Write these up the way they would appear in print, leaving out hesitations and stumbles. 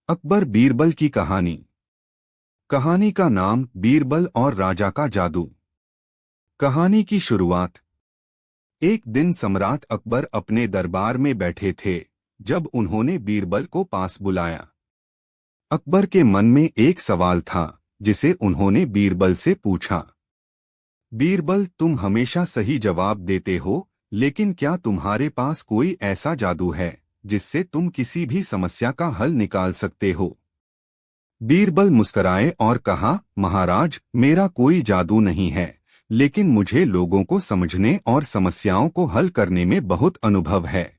अकबर बीरबल की कहानी। कहानी का नाम बीरबल और राजा का जादू। कहानी की शुरुआत। एक दिन सम्राट अकबर अपने दरबार में बैठे थे जब उन्होंने बीरबल को पास बुलाया। अकबर के मन में एक सवाल था जिसे उन्होंने बीरबल से पूछा। बीरबल, तुम हमेशा सही जवाब देते हो, लेकिन क्या तुम्हारे पास कोई ऐसा जादू है जिससे तुम किसी भी समस्या का हल निकाल सकते हो? बीरबल मुस्कराए और कहा, महाराज, मेरा कोई जादू नहीं है, लेकिन मुझे लोगों को समझने और समस्याओं को हल करने में बहुत अनुभव है।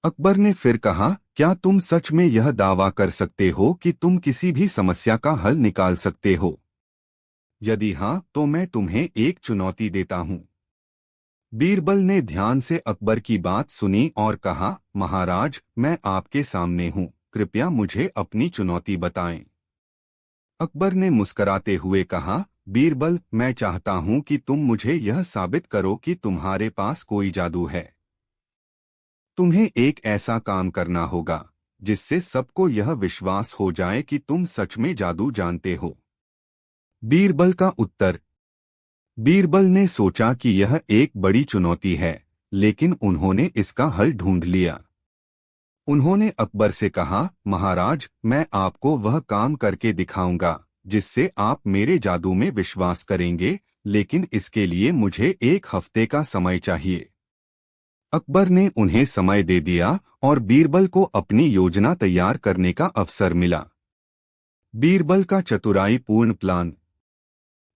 अकबर ने फिर कहा, क्या तुम सच में यह दावा कर सकते हो कि तुम किसी भी समस्या का हल निकाल सकते हो? यदि हाँ, तो मैं तुम्हें एक चुनौती देता हूँ। बीरबल ने ध्यान से अकबर की बात सुनी और कहा, महाराज, मैं आपके सामने हूँ, कृपया मुझे अपनी चुनौती बताएं। अकबर ने मुस्कराते हुए कहा, बीरबल, मैं चाहता हूं कि तुम मुझे यह साबित करो कि तुम्हारे पास कोई जादू है। तुम्हें एक ऐसा काम करना होगा जिससे सबको यह विश्वास हो जाए कि तुम सच में जादू जानते हो। बीरबल का उत्तर। बीरबल ने सोचा कि यह एक बड़ी चुनौती है, लेकिन उन्होंने इसका हल ढूंढ लिया। उन्होंने अकबर से कहा, महाराज, मैं आपको वह काम करके दिखाऊंगा जिससे आप मेरे जादू में विश्वास करेंगे, लेकिन इसके लिए मुझे एक हफ्ते का समय चाहिए। अकबर ने उन्हें समय दे दिया और बीरबल को अपनी योजना तैयार करने का अवसर मिला। बीरबल का चतुराईपूर्ण प्लान।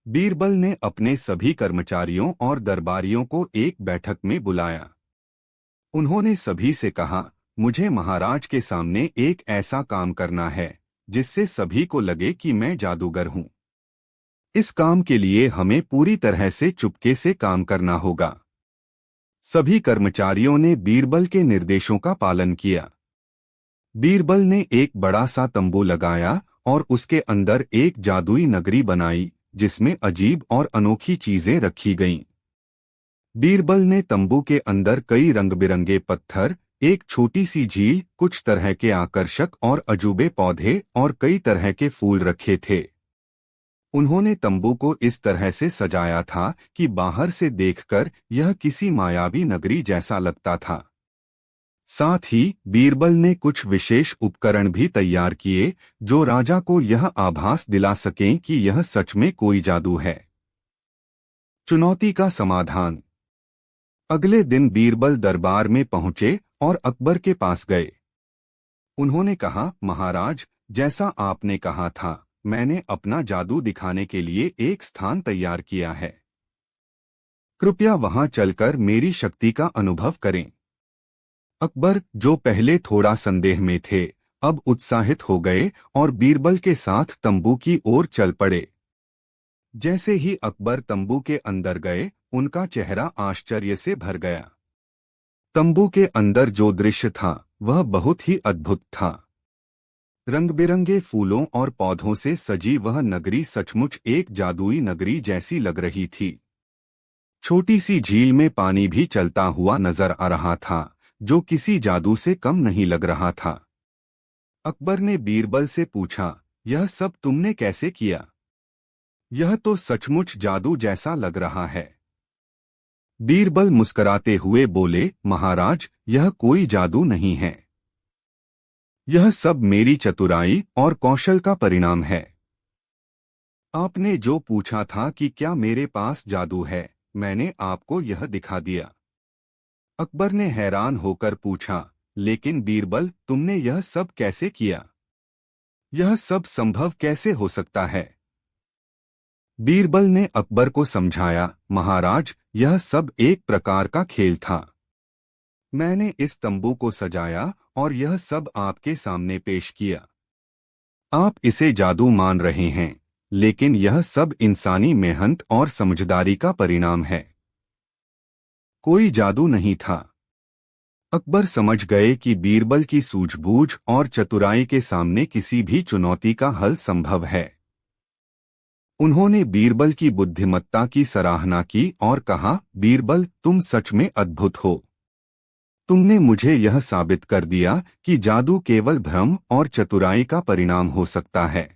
बीरबल ने अपने सभी कर्मचारियों और दरबारियों को एक बैठक में बुलाया। उन्होंने सभी से कहा, मुझे महाराज के सामने एक ऐसा काम करना है जिससे सभी को लगे कि मैं जादूगर हूं। इस काम के लिए हमें पूरी तरह से चुपके से काम करना होगा। सभी कर्मचारियों ने बीरबल के निर्देशों का पालन किया। बीरबल ने एक बड़ा सा तंबू लगाया और उसके अंदर एक जादुई नगरी बनाई जिसमें अजीब और अनोखी चीजें रखी गईं। बीरबल ने तंबू के अंदर कई रंग-बिरंगे पत्थर, एक छोटी सी झील, कुछ तरह के आकर्षक और अजूबे पौधे और कई तरह के फूल रखे थे। उन्होंने तंबू को इस तरह से सजाया था कि बाहर से देखकर यह किसी मायावी नगरी जैसा लगता था। साथ ही बीरबल ने कुछ विशेष उपकरण भी तैयार किए जो राजा को यह आभास दिला सकें कि यह सच में कोई जादू है। चुनौती का समाधान। अगले दिन बीरबल दरबार में पहुंचे और अकबर के पास गए। उन्होंने कहा, महाराज, जैसा आपने कहा था, मैंने अपना जादू दिखाने के लिए एक स्थान तैयार किया है। कृपया वहां चलकर मेरी शक्ति का अनुभव करें। अकबर, जो पहले थोड़ा संदेह में थे, अब उत्साहित हो गए और बीरबल के साथ तंबू की ओर चल पड़े। जैसे ही अकबर तंबू के अंदर गए, उनका चेहरा आश्चर्य से भर गया। तंबू के अंदर जो दृश्य था वह बहुत ही अद्भुत था। रंग-बिरंगे फूलों और पौधों से सजी वह नगरी सचमुच एक जादुई नगरी जैसी लग रही थी। छोटी सी झील में पानी भी चलता हुआ नजर आ रहा था, जो किसी जादू से कम नहीं लग रहा था। अकबर ने बीरबल से पूछा, यह सब तुमने कैसे किया? यह तो सचमुच जादू जैसा लग रहा है। बीरबल मुस्कुराते हुए बोले, महाराज, यह कोई जादू नहीं है। यह सब मेरी चतुराई और कौशल का परिणाम है। आपने जो पूछा था कि क्या मेरे पास जादू है, मैंने आपको यह दिखा दिया। अकबर ने हैरान होकर पूछा, लेकिन बीरबल, तुमने यह सब कैसे किया? यह सब संभव कैसे हो सकता है? बीरबल ने अकबर को समझाया, महाराज, यह सब एक प्रकार का खेल था। मैंने इस तंबू को सजाया और यह सब आपके सामने पेश किया। आप इसे जादू मान रहे हैं, लेकिन यह सब इंसानी मेहनत और समझदारी का परिणाम है। कोई जादू नहीं था। अकबर समझ गए कि बीरबल की सूझबूझ और चतुराई के सामने किसी भी चुनौती का हल संभव है। उन्होंने बीरबल की बुद्धिमत्ता की सराहना की और कहा, बीरबल, तुम सच में अद्भुत हो। तुमने मुझे यह साबित कर दिया कि जादू केवल भ्रम और चतुराई का परिणाम हो सकता है।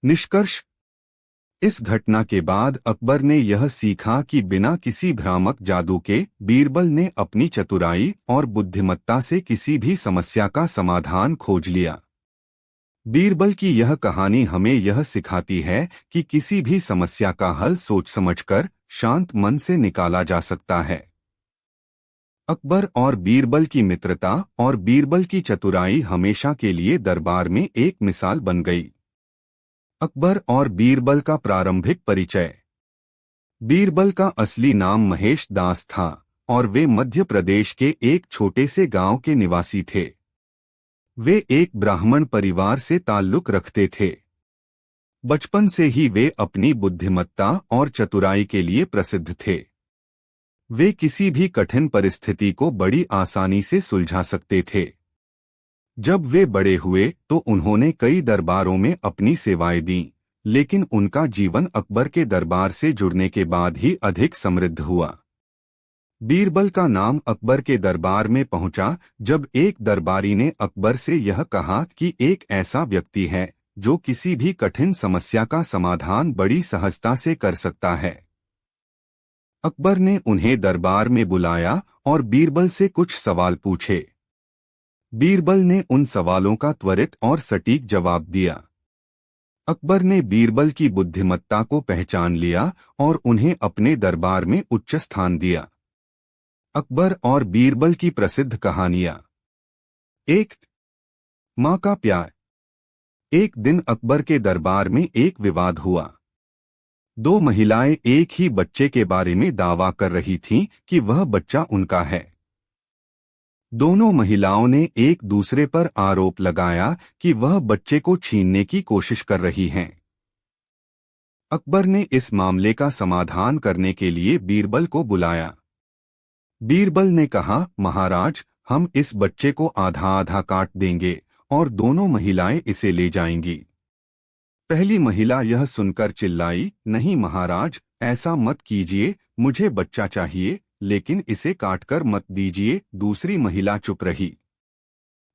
निष्कर्ष। इस घटना के बाद अकबर ने यह सीखा कि बिना किसी भ्रामक जादू के बीरबल ने अपनी चतुराई और बुद्धिमत्ता से किसी भी समस्या का समाधान खोज लिया। बीरबल की यह कहानी हमें यह सिखाती है कि किसी भी समस्या का हल सोच समझकर शांत मन से निकाला जा सकता है। अकबर और बीरबल की मित्रता और बीरबल की चतुराई हमेशा के लिए दरबार में एक मिसाल बन गई। अकबर और बीरबल का प्रारंभिक परिचय। बीरबल का असली नाम महेश दास था और वे मध्य प्रदेश के एक छोटे से गांव के निवासी थे। वे एक ब्राह्मण परिवार से ताल्लुक रखते थे। बचपन से ही वे अपनी बुद्धिमत्ता और चतुराई के लिए प्रसिद्ध थे। वे किसी भी कठिन परिस्थिति को बड़ी आसानी से सुलझा सकते थे। जब वे बड़े हुए तो उन्होंने कई दरबारों में अपनी सेवाएं दीं, लेकिन उनका जीवन अकबर के दरबार से जुड़ने के बाद ही अधिक समृद्ध हुआ। बीरबल का नाम अकबर के दरबार में पहुंचा जब एक दरबारी ने अकबर से यह कहा कि एक ऐसा व्यक्ति है जो किसी भी कठिन समस्या का समाधान बड़ी सहजता से कर सकता है। अकबर ने उन्हें दरबार में बुलाया और बीरबल से कुछ सवाल पूछे। बीरबल ने उन सवालों का त्वरित और सटीक जवाब दिया। अकबर ने बीरबल की बुद्धिमत्ता को पहचान लिया और उन्हें अपने दरबार में उच्च स्थान दिया। अकबर और बीरबल की प्रसिद्ध कहानियां। 1. मां का प्यार। एक दिन अकबर के दरबार में एक विवाद हुआ। दो महिलाएं एक ही बच्चे के बारे में दावा कर रही थीं कि वह बच्चा उनका है। दोनों महिलाओं ने एक दूसरे पर आरोप लगाया कि वह बच्चे को छीनने की कोशिश कर रही हैं। अकबर ने इस मामले का समाधान करने के लिए बीरबल को बुलाया। बीरबल ने कहा, महाराज, हम इस बच्चे को आधा आधा काट देंगे और दोनों महिलाएं इसे ले जाएंगी। पहली महिला यह सुनकर चिल्लाई, नहीं महाराज, ऐसा मत कीजिए, मुझे बच्चा चाहिए, लेकिन इसे काटकर मत दीजिए। दूसरी महिला चुप रही।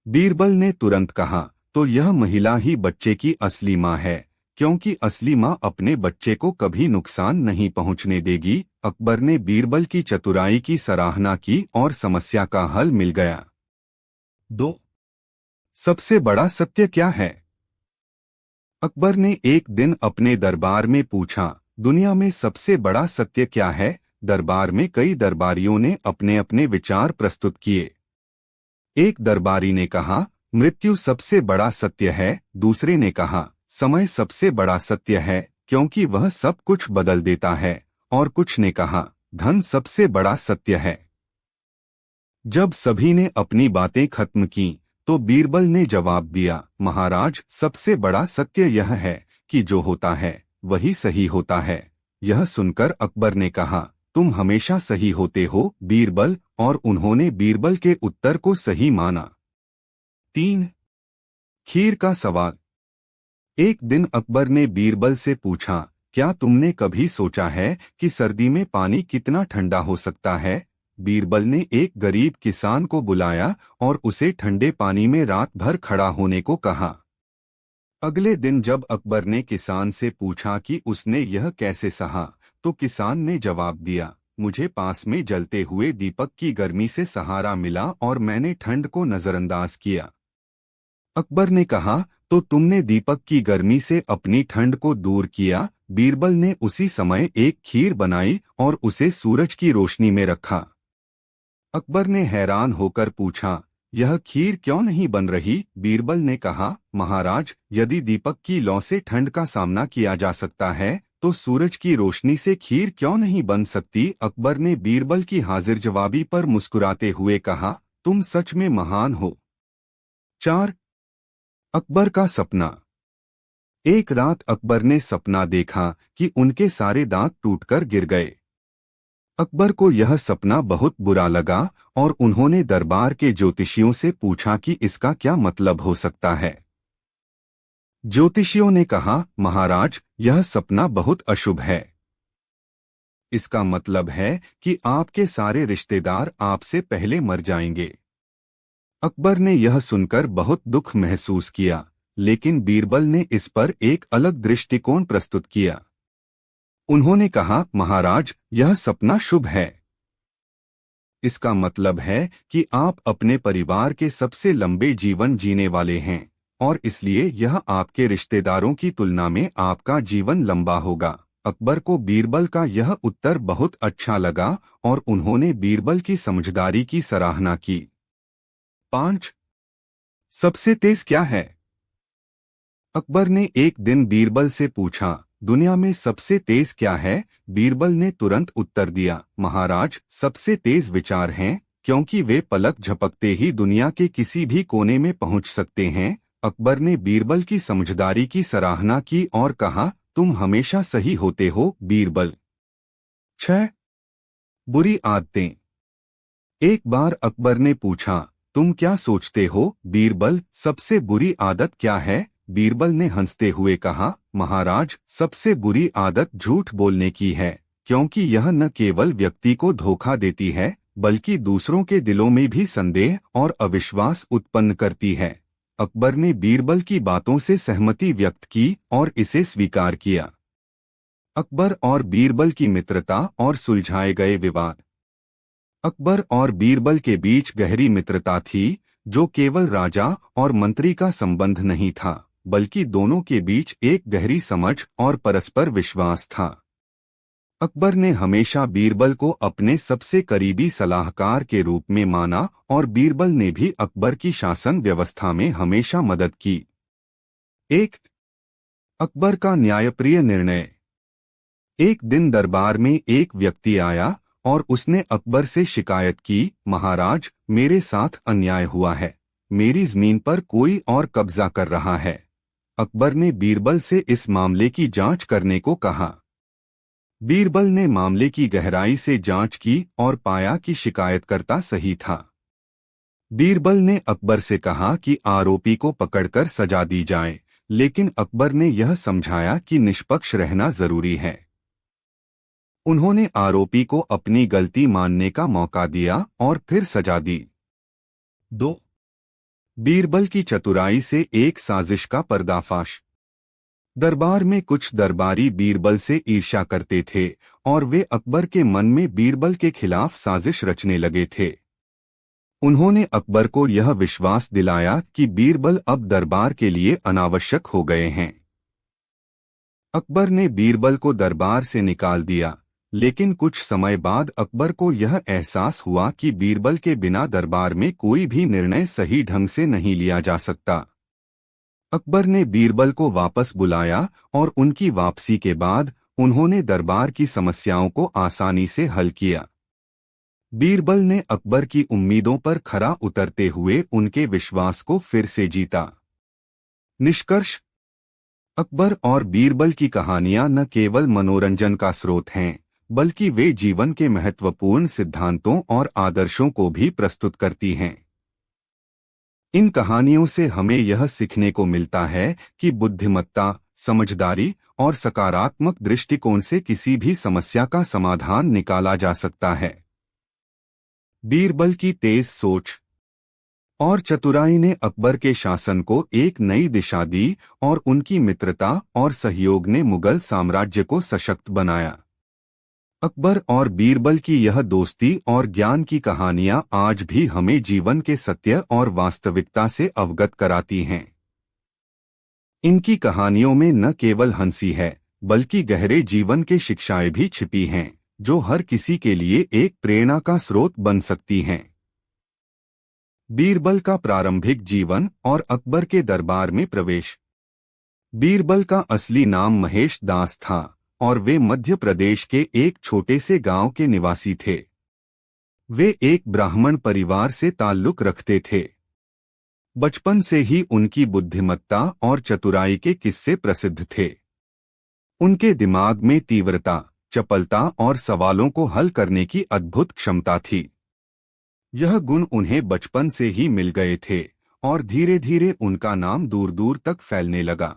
बीरबल ने तुरंत कहा, तो यह महिला ही बच्चे की असली मां है, क्योंकि असली मां अपने बच्चे को कभी नुकसान नहीं पहुंचने देगी। अकबर ने बीरबल की चतुराई की सराहना की और समस्या का हल मिल गया। 2. सबसे बड़ा सत्य क्या है? अकबर ने एक दिन अपने दरबार में पूछा, दुनिया में सबसे बड़ा सत्य क्या है? दरबार में कई दरबारियों ने अपने अपने विचार प्रस्तुत किए। एक दरबारी ने कहा, मृत्यु सबसे बड़ा सत्य है। दूसरे ने कहा, समय सबसे बड़ा सत्य है, क्योंकि वह सब कुछ बदल देता है। और कुछ ने कहा, धन सबसे बड़ा सत्य है। जब सभी ने अपनी बातें खत्म की तो बीरबल ने जवाब दिया, महाराज, सबसे बड़ा सत्य यह है कि जो होता है वही सही होता है। यह सुनकर अकबर ने कहा, तुम हमेशा सही होते हो बीरबल, और उन्होंने बीरबल के उत्तर को सही माना। 3. खीर का सवाल। एक दिन अकबर ने बीरबल से पूछा, क्या तुमने कभी सोचा है कि सर्दी में पानी कितना ठंडा हो सकता है? बीरबल ने एक गरीब किसान को बुलाया और उसे ठंडे पानी में रात भर खड़ा होने को कहा। अगले दिन जब अकबर ने किसान से पूछा कि उसने यह कैसे सहा, तो किसान ने जवाब दिया, मुझे पास में जलते हुए दीपक की गर्मी से सहारा मिला और मैंने ठंड को नजरअंदाज किया। अकबर ने कहा, तो तुमने दीपक की गर्मी से अपनी ठंड को दूर किया। बीरबल ने उसी समय एक खीर बनाई और उसे सूरज की रोशनी में रखा। अकबर ने हैरान होकर पूछा, यह खीर क्यों नहीं बन रही? बीरबल ने कहा, महाराज, यदि दीपक की लौ से ठंड का सामना किया जा सकता है तो सूरज की रोशनी से खीर क्यों नहीं बन सकती? अकबर ने बीरबल की हाजिर जवाबी पर मुस्कुराते हुए कहा, तुम सच में महान हो। 4. अकबर का सपना। एक रात अकबर ने सपना देखा कि उनके सारे दांत टूटकर गिर गए। अकबर को यह सपना बहुत बुरा लगा और उन्होंने दरबार के ज्योतिषियों से पूछा कि इसका क्या मतलब हो सकता है। ज्योतिषियों ने कहा, महाराज, यह सपना बहुत अशुभ है। इसका मतलब है कि आपके सारे रिश्तेदार आपसे पहले मर जाएंगे। अकबर ने यह सुनकर बहुत दुख महसूस किया, लेकिन बीरबल ने इस पर एक अलग दृष्टिकोण प्रस्तुत किया। उन्होंने कहा, महाराज, यह सपना शुभ है। इसका मतलब है कि आप अपने परिवार के सबसे लंबे जीवन जीने वाले हैं, और इसलिए यह आपके रिश्तेदारों की तुलना में आपका जीवन लंबा होगा। अकबर को बीरबल का यह उत्तर बहुत अच्छा लगा और उन्होंने बीरबल की समझदारी की सराहना की। 5. सबसे तेज क्या है? अकबर ने एक दिन बीरबल से पूछा, दुनिया में सबसे तेज क्या है? बीरबल ने तुरंत उत्तर दिया, महाराज, सबसे तेज विचार हैं, क्योंकि वे पलक झपकते ही दुनिया के किसी भी कोने में पहुंच सकते हैं। अकबर ने बीरबल की समझदारी की सराहना की और कहा, तुम हमेशा सही होते हो, बीरबल। 6. बुरी आदतें। एक बार अकबर ने पूछा, तुम क्या सोचते हो, बीरबल, सबसे बुरी आदत क्या है? बीरबल ने हंसते हुए कहा, महाराज, सबसे बुरी आदत झूठ बोलने की है, क्योंकि यह न केवल व्यक्ति को धोखा देती है, बल्कि दूसरों के दिलों में भी संदेह और अविश्वास उत्पन्न करती है। अकबर ने बीरबल की बातों से सहमति व्यक्त की और इसे स्वीकार किया। अकबर और बीरबल की मित्रता और सुलझाए गए विवाद। अकबर और बीरबल के बीच गहरी मित्रता थी, जो केवल राजा और मंत्री का संबंध नहीं था, बल्कि दोनों के बीच एक गहरी समझ और परस्पर विश्वास था। अकबर ने हमेशा बीरबल को अपने सबसे करीबी सलाहकार के रूप में माना और बीरबल ने भी अकबर की शासन व्यवस्था में हमेशा मदद की। 1. अकबर का न्यायप्रिय निर्णय। एक दिन दरबार में एक व्यक्ति आया और उसने अकबर से शिकायत की, महाराज, मेरे साथ अन्याय हुआ है, मेरी जमीन पर कोई और कब्जा कर रहा है। अकबर ने बीरबल से इस मामले की जांच करने को कहा। बीरबल ने मामले की गहराई से जांच की और पाया कि शिकायतकर्ता सही था। बीरबल ने अकबर से कहा कि आरोपी को पकड़कर सजा दी जाए, लेकिन अकबर ने यह समझाया कि निष्पक्ष रहना जरूरी है। उन्होंने आरोपी को अपनी गलती मानने का मौका दिया और फिर सजा दी। 2. बीरबल की चतुराई से एक साजिश का पर्दाफाश। दरबार में कुछ दरबारी बीरबल से ईर्ष्या करते थे और वे अकबर के मन में बीरबल के खिलाफ साजिश रचने लगे थे। उन्होंने अकबर को यह विश्वास दिलाया कि बीरबल अब दरबार के लिए अनावश्यक हो गए हैं। अकबर ने बीरबल को दरबार से निकाल दिया, लेकिन कुछ समय बाद अकबर को यह एहसास हुआ कि बीरबल के बिना दरबार में कोई भी निर्णय सही ढंग से नहीं लिया जा सकता। अकबर ने बीरबल को वापस बुलाया और उनकी वापसी के बाद उन्होंने दरबार की समस्याओं को आसानी से हल किया। बीरबल ने अकबर की उम्मीदों पर खरा उतरते हुए उनके विश्वास को फिर से जीता। निष्कर्ष: अकबर और बीरबल की कहानियां न केवल मनोरंजन का स्रोत हैं, बल्कि वे जीवन के महत्वपूर्ण सिद्धांतों और आदर्शों को भी प्रस्तुत करती हैं। इन कहानियों से हमें यह सीखने को मिलता है कि बुद्धिमत्ता, समझदारी और सकारात्मक दृष्टिकोण से किसी भी समस्या का समाधान निकाला जा सकता है। बीरबल की तेज सोच और चतुराई ने अकबर के शासन को एक नई दिशा दी और उनकी मित्रता और सहयोग ने मुगल साम्राज्य को सशक्त बनाया। अकबर और बीरबल की यह दोस्ती और ज्ञान की कहानियां आज भी हमें जीवन के सत्य और वास्तविकता से अवगत कराती हैं। इनकी कहानियों में न केवल हंसी है, बल्कि गहरे जीवन के शिक्षाएं भी छिपी हैं, जो हर किसी के लिए एक प्रेरणा का स्रोत बन सकती हैं। बीरबल का प्रारंभिक जीवन और अकबर के दरबार में प्रवेश। बीरबल का असली नाम महेश दास था और वे मध्य प्रदेश के एक छोटे से गांव के निवासी थे। वे एक ब्राह्मण परिवार से ताल्लुक रखते थे। बचपन से ही उनकी बुद्धिमत्ता और चतुराई के किस्से प्रसिद्ध थे। उनके दिमाग में तीव्रता, चपलता और सवालों को हल करने की अद्भुत क्षमता थी। यह गुण उन्हें बचपन से ही मिल गए थे और धीरे धीरे उनका नाम दूर दूर तक फैलने लगा।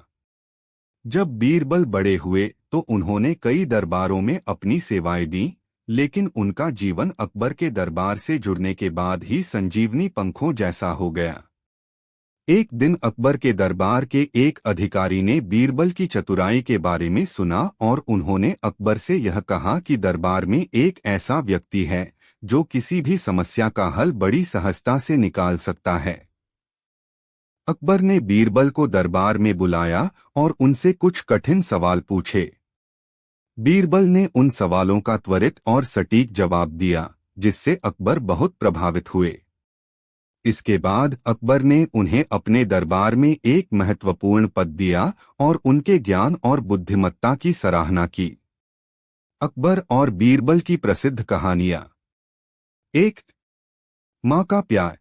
जब बीरबल बड़े हुए तो उन्होंने कई दरबारों में अपनी सेवाएं दी, लेकिन उनका जीवन अकबर के दरबार से जुड़ने के बाद ही संजीवनी पंखों जैसा हो गया। एक दिन अकबर के दरबार के एक अधिकारी ने बीरबल की चतुराई के बारे में सुना और उन्होंने अकबर से यह कहा कि दरबार में एक ऐसा व्यक्ति है जो किसी भी समस्या का हल बड़ी सहजता से निकाल सकता है। अकबर ने बीरबल को दरबार में बुलाया और उनसे कुछ कठिन सवाल पूछे। बीरबल ने उन सवालों का त्वरित और सटीक जवाब दिया, जिससे अकबर बहुत प्रभावित हुए। इसके बाद अकबर ने उन्हें अपने दरबार में एक महत्वपूर्ण पद दिया और उनके ज्ञान और बुद्धिमत्ता की सराहना की। अकबर और बीरबल की प्रसिद्ध कहानियां। एक, मां का प्यार।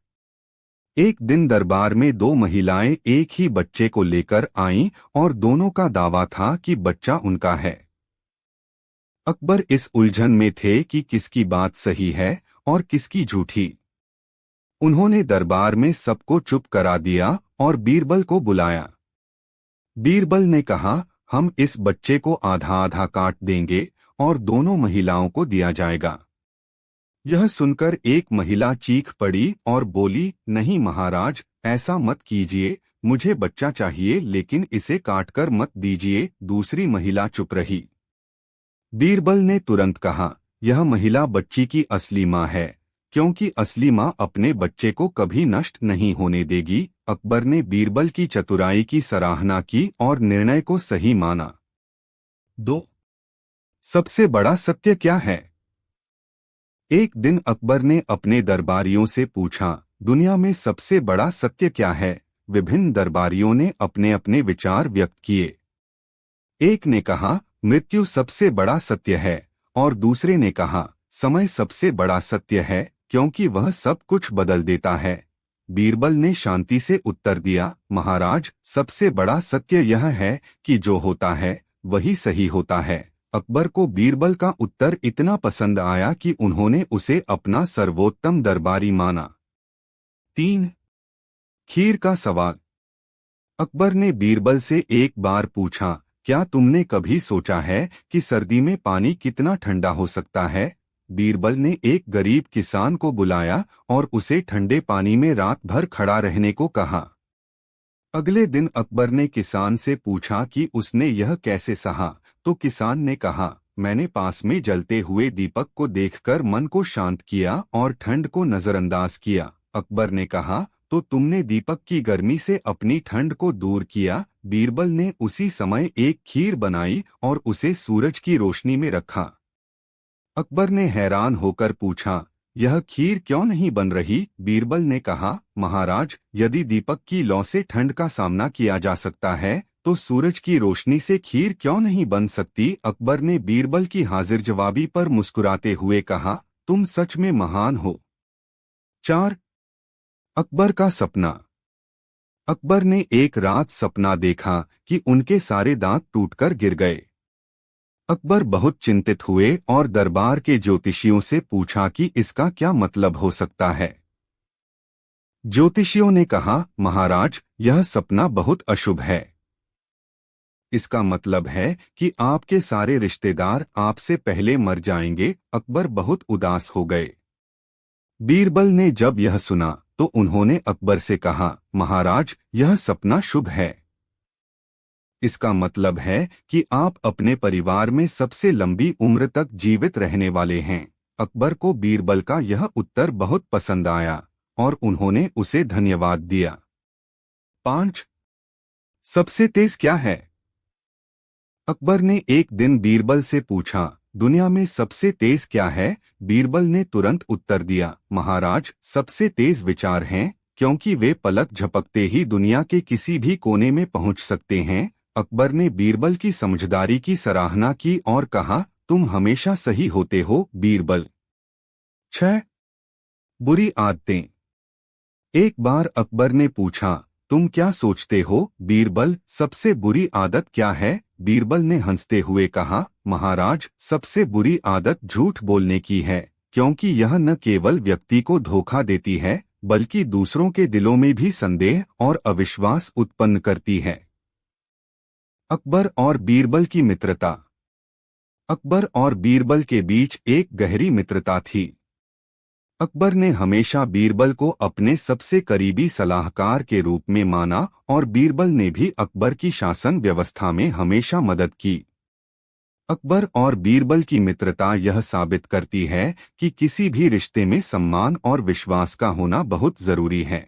एक दिन दरबार में दो महिलाएं एक ही बच्चे को लेकर आईं और दोनों का दावा था कि बच्चा उनका है। अकबर इस उलझन में थे कि किसकी बात सही है और किसकी झूठी। उन्होंने दरबार में सबको चुप करा दिया और बीरबल को बुलाया। बीरबल ने कहा, हम इस बच्चे को आधा आधा काट देंगे और दोनों महिलाओं को दिया जाएगा। यह सुनकर एक महिला चीख पड़ी और बोली, नहीं महाराज, ऐसा मत कीजिए, मुझे बच्चा चाहिए लेकिन इसे काटकर मत दीजिए। दूसरी महिला चुप रही। बीरबल ने तुरंत कहा, यह महिला बच्ची की असली मां है, क्योंकि असली मां अपने बच्चे को कभी नष्ट नहीं होने देगी। अकबर ने बीरबल की चतुराई की सराहना की और निर्णय को सही माना। 2. सबसे बड़ा सत्य क्या है? एक दिन अकबर ने अपने दरबारियों से पूछा, दुनिया में सबसे बड़ा सत्य क्या है? विभिन्न दरबारियों ने अपने अपने विचार व्यक्त किए। एक ने कहा, मृत्यु सबसे बड़ा सत्य है, और दूसरे ने कहा, समय सबसे बड़ा सत्य है, क्योंकि वह सब कुछ बदल देता है। बीरबल ने शांति से उत्तर दिया, महाराज, सबसे बड़ा सत्य यह है कि जो होता है वही सही होता है। अकबर को बीरबल का उत्तर इतना पसंद आया कि उन्होंने उसे अपना सर्वोत्तम दरबारी माना। 3. खीर का सवाल। अकबर ने बीरबल से एक बार पूछा, क्या तुमने कभी सोचा है कि सर्दी में पानी कितना ठंडा हो सकता है? बीरबल ने एक गरीब किसान को बुलाया और उसे ठंडे पानी में रात भर खड़ा रहने को कहा। अगले दिन अकबर ने किसान से पूछा कि उसने यह कैसे सहा, तो किसान ने कहा, मैंने पास में जलते हुए दीपक को देखकर मन को शांत किया और ठंड को नजरअंदाज किया। अकबर ने कहा, तो तुमने दीपक की गर्मी से अपनी ठंड को दूर किया। बीरबल ने उसी समय एक खीर बनाई और उसे सूरज की रोशनी में रखा। अकबर ने हैरान होकर पूछा, यह खीर क्यों नहीं बन रही? बीरबल ने कहा, महाराज, यदि दीपक की लौ से ठंड का सामना किया जा सकता है तो सूरज की रोशनी से खीर क्यों नहीं बन सकती? अकबर ने बीरबल की हाजिर जवाबी पर मुस्कुराते हुए कहा, तुम सच में महान हो। 4. अकबर का सपना। अकबर ने एक रात सपना देखा कि उनके सारे दांत टूटकर गिर गए। अकबर बहुत चिंतित हुए और दरबार के ज्योतिषियों से पूछा कि इसका क्या मतलब हो सकता है। ज्योतिषियों ने कहा, महाराज, यह सपना बहुत अशुभ है। इसका मतलब है कि आपके सारे रिश्तेदार आपसे पहले मर जाएंगे। अकबर बहुत उदास हो गए। बीरबल ने जब यह सुना तो उन्होंने अकबर से कहा, महाराज, यह सपना शुभ है। इसका मतलब है कि आप अपने परिवार में सबसे लंबी उम्र तक जीवित रहने वाले हैं। अकबर को बीरबल का यह उत्तर बहुत पसंद आया और उन्होंने उसे धन्यवाद दिया। 5. सबसे तेज क्या है? अकबर ने एक दिन बीरबल से पूछा, दुनिया में सबसे तेज क्या है? बीरबल ने तुरंत उत्तर दिया, महाराज, सबसे तेज विचार हैं, क्योंकि वे पलक झपकते ही दुनिया के किसी भी कोने में पहुंच सकते हैं। अकबर ने बीरबल की समझदारी की सराहना की और कहा, तुम हमेशा सही होते हो बीरबल। 6. बुरी आदतें। एक बार अकबर ने पूछा, तुम क्या सोचते हो बीरबल, सबसे बुरी आदत क्या है? बीरबल ने हंसते हुए कहा, महाराज, सबसे बुरी आदत झूठ बोलने की है, क्योंकि यह न केवल व्यक्ति को धोखा देती है बल्कि दूसरों के दिलों में भी संदेह और अविश्वास उत्पन्न करती है। अकबर और बीरबल की मित्रता। अकबर और बीरबल के बीच एक गहरी मित्रता थी। अकबर ने हमेशा बीरबल को अपने सबसे करीबी सलाहकार के रूप में माना और बीरबल ने भी अकबर की शासन व्यवस्था में हमेशा मदद की। अकबर और बीरबल की मित्रता यह साबित करती है कि किसी भी रिश्ते में सम्मान और विश्वास का होना बहुत जरूरी है।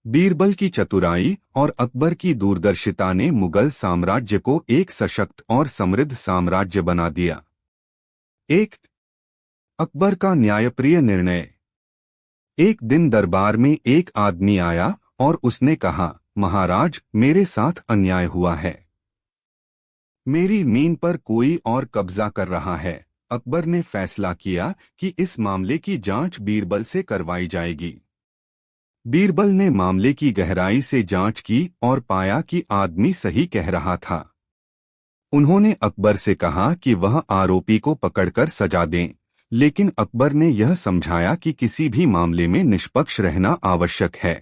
बीरबल की चतुराई और अकबर की दूरदर्शिता ने मुगल साम्राज्य को एक सशक्त और समृद्ध साम्राज्य बना दिया। एक अकबर का न्यायप्रिय निर्णय। एक दिन दरबार में एक आदमी आया और उसने कहा, महाराज, मेरे साथ अन्याय हुआ है। मेरी मीन पर कोई और कब्जा कर रहा है। अकबर ने फैसला किया कि इस मामले की जांच बीरबल से करवाई जाएगी। बीरबल ने मामले की गहराई से जांच की और पाया कि आदमी सही कह रहा था। उन्होंने अकबर से कहा कि वह आरोपी को पकड़कर सजा दें, लेकिन अकबर ने यह समझाया कि किसी भी मामले में निष्पक्ष रहना आवश्यक है।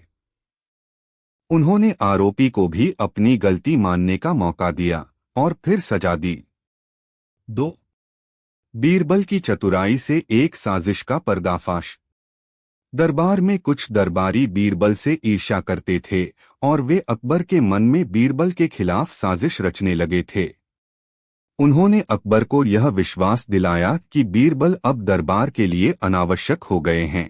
उन्होंने आरोपी को भी अपनी गलती मानने का मौका दिया और फिर सजा दी। 2. बीरबल की चतुराई से एक साजिश का पर्दाफाश। दरबार में कुछ दरबारी बीरबल से ईर्ष्या करते थे और वे अकबर के मन में बीरबल के खिलाफ साजिश रचने लगे थे। उन्होंने अकबर को यह विश्वास दिलाया कि बीरबल अब दरबार के लिए अनावश्यक हो गए हैं।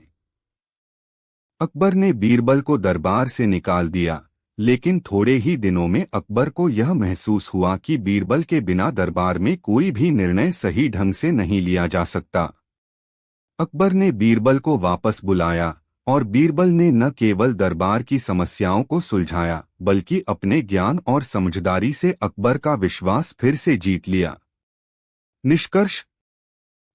अकबर ने बीरबल को दरबार से निकाल दिया, लेकिन थोड़े ही दिनों में अकबर को यह महसूस हुआ कि बीरबल के बिना दरबार में कोई भी निर्णय सही ढंग से नहीं लिया जा सकता। अकबर ने बीरबल को वापस बुलाया और बीरबल ने न केवल दरबार की समस्याओं को सुलझाया, बल्कि अपने ज्ञान और समझदारी से अकबर का विश्वास फिर से जीत लिया। निष्कर्ष: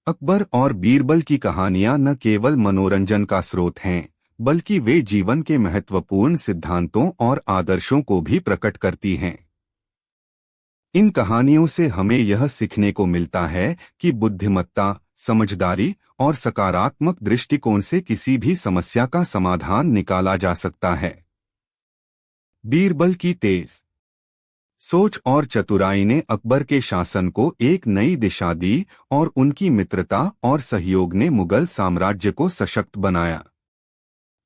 अकबर और बीरबल की कहानियां न केवल मनोरंजन का स्रोत हैं, बल्कि वे जीवन के महत्वपूर्ण सिद्धांतों और आदर्शों को भी प्रकट करती हैं। इन कहानियों से हमें यह सीखने को मिलता है कि बुद्धिमत्ता, समझदारी और सकारात्मक दृष्टिकोण से किसी भी समस्या का समाधान निकाला जा सकता है। बीरबल की तेज सोच और चतुराई ने अकबर के शासन को एक नई दिशा दी और उनकी मित्रता और सहयोग ने मुगल साम्राज्य को सशक्त बनाया।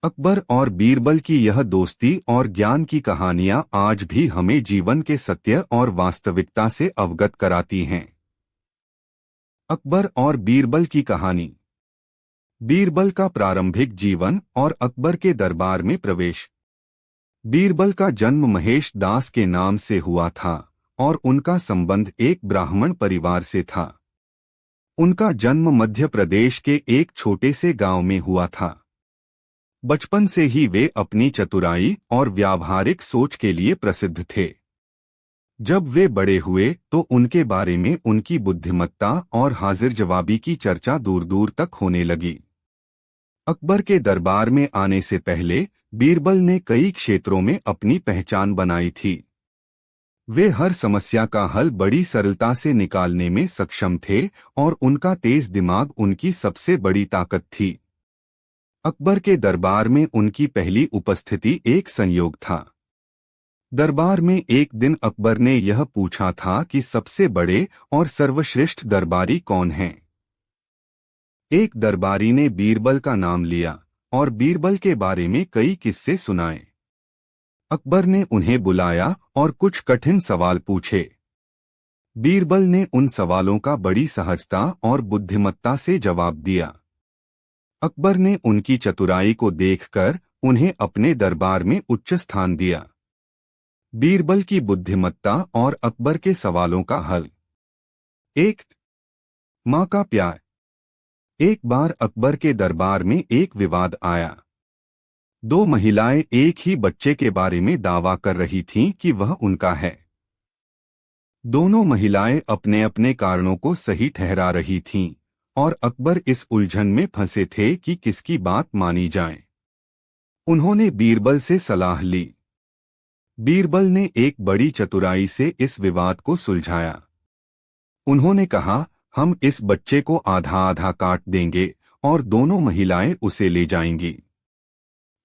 अकबर और बीरबल की यह दोस्ती और ज्ञान की कहानियां आज भी हमें जीवन के सत्य और वास्तविकता से अवगत कराती हैं। अकबर और बीरबल की कहानी। बीरबल का प्रारंभिक जीवन और अकबर के दरबार में प्रवेश। बीरबल का जन्म महेश दास के नाम से हुआ था और उनका संबंध एक ब्राह्मण परिवार से था। उनका जन्म मध्य प्रदेश के एक छोटे से गांव में हुआ था। बचपन से ही वे अपनी चतुराई और व्यावहारिक सोच के लिए प्रसिद्ध थे। जब वे बड़े हुए तो उनके बारे में उनकी बुद्धिमत्ता और हाजिर जवाबी की चर्चा दूर दूर तक होने लगी। अकबर के दरबार में आने से पहले बीरबल ने कई क्षेत्रों में अपनी पहचान बनाई थी। वे हर समस्या का हल बड़ी सरलता से निकालने में सक्षम थे और उनका तेज दिमाग उनकी सबसे बड़ी ताकत थी। अकबर के दरबार में उनकी पहली उपस्थिति एक संयोग था। दरबार में एक दिन अकबर ने यह पूछा था कि सबसे बड़े और सर्वश्रेष्ठ दरबारी कौन हैं। एक दरबारी ने बीरबल का नाम लिया और बीरबल के बारे में कई किस्से सुनाए। अकबर ने उन्हें बुलाया और कुछ कठिन सवाल पूछे। बीरबल ने उन सवालों का बड़ी सहजता और बुद्धिमत्ता से जवाब दिया। अकबर ने उनकी चतुराई को देखकर उन्हें अपने दरबार में उच्च स्थान दिया। बीरबल की बुद्धिमत्ता और अकबर के सवालों का हल। 1. मां का प्यार। एक बार अकबर के दरबार में एक विवाद आया। दो महिलाएं एक ही बच्चे के बारे में दावा कर रही थीं कि वह उनका है। दोनों महिलाएं अपने अपने कारणों को सही ठहरा रही थीं और अकबर इस उलझन में फंसे थे कि किसकी बात मानी जाए। उन्होंने बीरबल से सलाह ली। बीरबल ने एक बड़ी चतुराई से इस विवाद को सुलझाया। उन्होंने कहा, हम इस बच्चे को आधा आधा काट देंगे और दोनों महिलाएं उसे ले जाएंगी।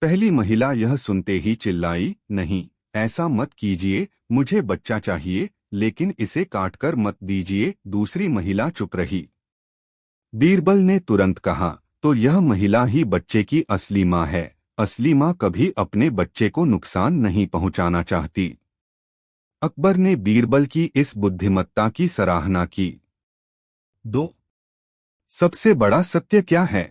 पहली महिला यह सुनते ही चिल्लाई, नहीं, ऐसा मत कीजिए, मुझे बच्चा चाहिए, लेकिन इसे काटकर मत दीजिए। दूसरी महिला चुप रही। बीरबल ने तुरंत कहा, तो यह महिला ही बच्चे की असली माँ है। असली माँ कभी अपने बच्चे को नुकसान नहीं पहुंचाना चाहती। अकबर ने बीरबल की इस बुद्धिमत्ता की सराहना की। 2. सबसे बड़ा सत्य क्या है?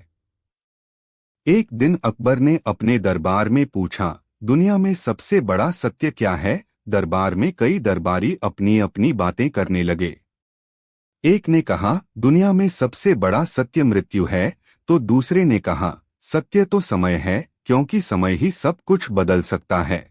एक दिन अकबर ने अपने दरबार में पूछा, दुनिया में सबसे बड़ा सत्य क्या है? दरबार में कई दरबारी अपनी अपनी बातें करने लगे। एक ने कहा, दुनिया में सबसे बड़ा सत्य मृत्यु है। तो दूसरे ने कहा, सत्य तो समय है, क्योंकि समय ही सब कुछ बदल सकता है।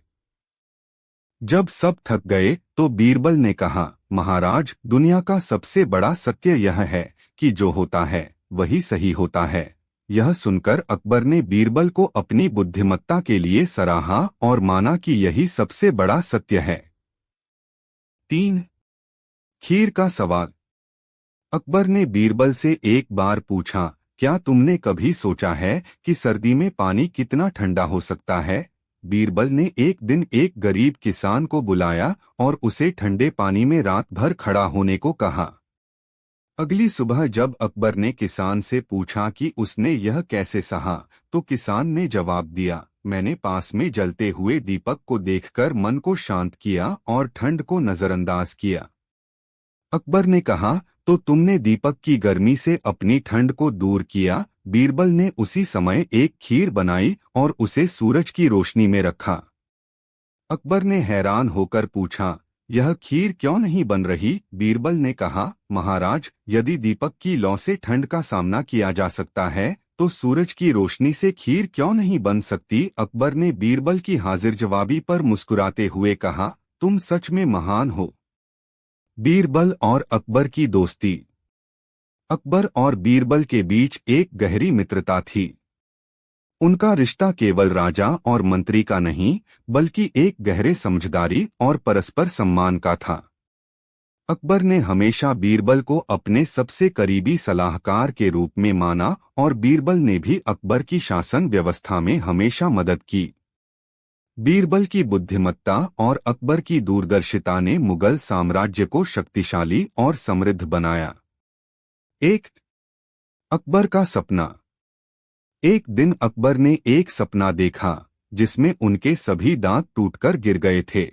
जब सब थक गए तो बीरबल ने कहा, महाराज, दुनिया का सबसे बड़ा सत्य यह है कि जो होता है वही सही होता है। यह सुनकर अकबर ने बीरबल को अपनी बुद्धिमत्ता के लिए सराहा और माना कि यही सबसे बड़ा सत्य है। 3. खीर का सवाल। अकबर ने बीरबल से एक बार पूछा, क्या तुमने कभी सोचा है कि सर्दी में पानी कितना ठंडा हो सकता है? बीरबल ने एक दिन एक गरीब किसान को बुलाया और उसे ठंडे पानी में रात भर खड़ा होने को कहा। अगली सुबह जब अकबर ने किसान से पूछा कि उसने यह कैसे सहा, तो किसान ने जवाब दिया, मैंने पास में जलते हुए दीपक को देखकर मन को शांत किया और ठंड को नजरअंदाज किया। अकबर ने कहा, तो तुमने दीपक की गर्मी से अपनी ठंड को दूर किया। बीरबल ने उसी समय एक खीर बनाई और उसे सूरज की रोशनी में रखा। अकबर ने हैरान होकर पूछा, यह खीर क्यों नहीं बन रही? बीरबल ने कहा, महाराज, यदि दीपक की लौ से ठंड का सामना किया जा सकता है तो सूरज की रोशनी से खीर क्यों नहीं बन सकती? अकबर ने बीरबल की हाजिर जवाबी पर मुस्कुराते हुए कहा, तुम सच में महान हो। बीरबल और अकबर की दोस्ती। अकबर और बीरबल के बीच एक गहरी मित्रता थी। उनका रिश्ता केवल राजा और मंत्री का नहीं, बल्कि एक गहरे समझदारी और परस्पर सम्मान का था। अकबर ने हमेशा बीरबल को अपने सबसे करीबी सलाहकार के रूप में माना और बीरबल ने भी अकबर की शासन व्यवस्था में हमेशा मदद की। बीरबल की बुद्धिमत्ता और अकबर की दूरदर्शिता ने मुगल साम्राज्य को शक्तिशाली और समृद्ध बनाया। 1. अकबर का सपना। एक दिन अकबर ने एक सपना देखा जिसमें उनके सभी दांत टूटकर गिर गए थे।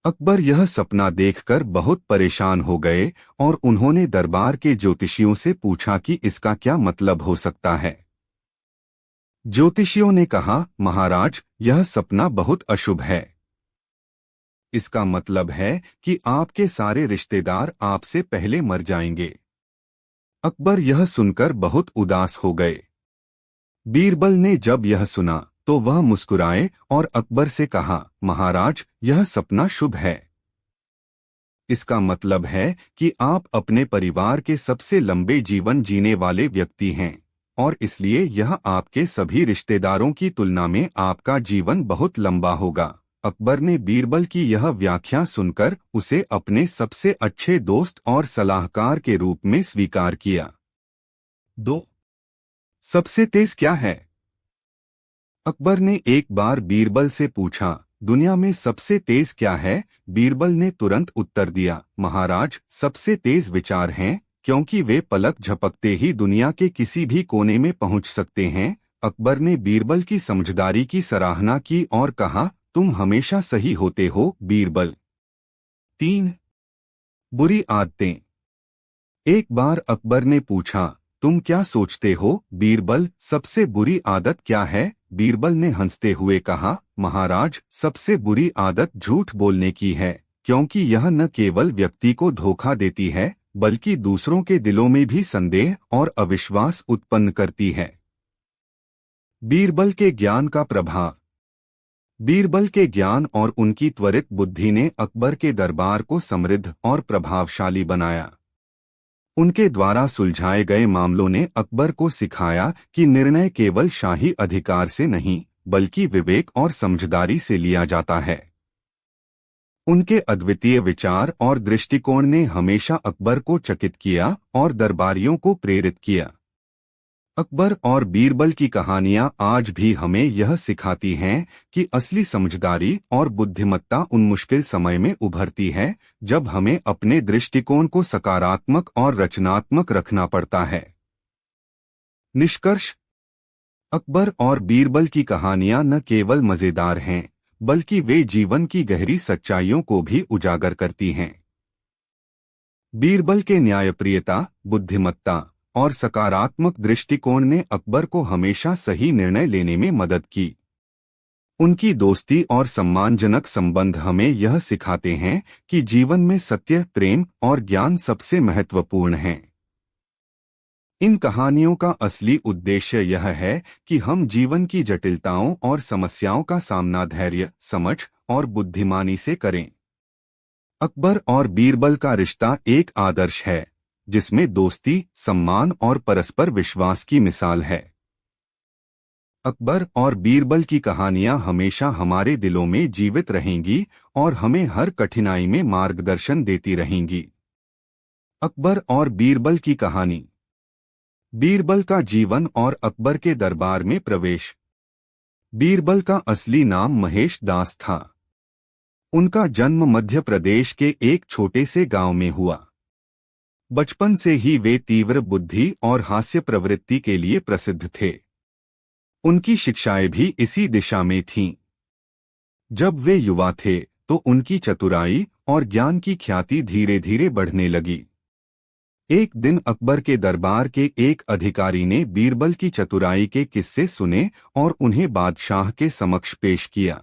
अकबर यह सपना देखकर बहुत परेशान हो गए और उन्होंने दरबार के ज्योतिषियों से पूछा कि इसका क्या मतलब हो सकता है। ज्योतिषियों ने कहा, महाराज, यह सपना बहुत अशुभ है। इसका मतलब है कि आपके सारे रिश्तेदार आपसे पहले मर जाएंगे। अकबर यह सुनकर बहुत उदास हो गए। बीरबल ने जब यह सुना तो वह मुस्कुराए और अकबर से कहा, महाराज, यह सपना शुभ है। इसका मतलब है कि आप अपने परिवार के सबसे लंबे जीवन जीने वाले व्यक्ति हैं और इसलिए यह आपके सभी रिश्तेदारों की तुलना में आपका जीवन बहुत लंबा होगा। अकबर ने बीरबल की यह व्याख्या सुनकर उसे अपने सबसे अच्छे दोस्त और सलाहकार के रूप में स्वीकार किया। 2. सबसे तेज क्या है? अकबर ने एक बार बीरबल से पूछा, दुनिया में सबसे तेज क्या है? बीरबल ने तुरंत उत्तर दिया, महाराज, सबसे तेज विचार हैं, क्योंकि वे पलक झपकते ही दुनिया के किसी भी कोने में पहुंच सकते हैं। अकबर ने बीरबल की समझदारी की सराहना की और कहा, तुम हमेशा सही होते हो, बीरबल। 3. बुरी आदतें। एक बार अकबर ने पूछा, तुम क्या सोचते हो, बीरबल, सबसे बुरी आदत क्या है? बीरबल ने हंसते हुए कहा, महाराज, सबसे बुरी आदत झूठ बोलने की है, क्योंकि यह न केवल व्यक्ति को धोखा देती है, बल्कि दूसरों के दिलों में भी संदेह और अविश्वास उत्पन्न करती है। बीरबल के ज्ञान का प्रभाव। बीरबल के ज्ञान और उनकी त्वरित बुद्धि ने अकबर के दरबार को समृद्ध और प्रभावशाली बनाया। उनके द्वारा सुलझाए गए मामलों ने अकबर को सिखाया कि निर्णय केवल शाही अधिकार से नहीं, बल्कि विवेक और समझदारी से लिया जाता है। उनके अद्वितीय विचार और दृष्टिकोण ने हमेशा अकबर को चकित किया और दरबारियों को प्रेरित किया। अकबर और बीरबल की कहानियां आज भी हमें यह सिखाती हैं कि असली समझदारी और बुद्धिमत्ता उन मुश्किल समय में उभरती है जब हमें अपने दृष्टिकोण को सकारात्मक और रचनात्मक रखना पड़ता है। निष्कर्ष, अकबर और बीरबल की कहानियां न केवल मजेदार हैं, बल्कि वे जीवन की गहरी सच्चाइयों को भी उजागर करती हैं। बीरबल के न्यायप्रियता, बुद्धिमत्ता और सकारात्मक दृष्टिकोण ने अकबर को हमेशा सही निर्णय लेने में मदद की। उनकी दोस्ती और सम्मानजनक संबंध हमें यह सिखाते हैं कि जीवन में सत्य, प्रेम और ज्ञान सबसे महत्वपूर्ण हैं। इन कहानियों का असली उद्देश्य यह है कि हम जीवन की जटिलताओं और समस्याओं का सामना धैर्य, समझ और बुद्धिमानी से करें। अकबर और बीरबल का रिश्ता एक आदर्श है, जिसमें दोस्ती, सम्मान और परस्पर विश्वास की मिसाल है। अकबर और बीरबल की कहानियां हमेशा हमारे दिलों में जीवित रहेंगी और हमें हर कठिनाई में मार्गदर्शन देती रहेंगी। अकबर और बीरबल की कहानी। बीरबल का जीवन और अकबर के दरबार में प्रवेश। बीरबल का असली नाम महेश दास था। उनका जन्म मध्य प्रदेश के एक छोटे से गांव में हुआ। बचपन से ही वे तीव्र बुद्धि और हास्य प्रवृत्ति के लिए प्रसिद्ध थे। उनकी शिक्षाएं भी इसी दिशा में थीं। जब वे युवा थे तो उनकी चतुराई और ज्ञान की ख्याति धीरे धीरे बढ़ने लगी। एक दिन अकबर के दरबार के एक अधिकारी ने बीरबल की चतुराई के किस्से सुने और उन्हें बादशाह के समक्ष पेश किया।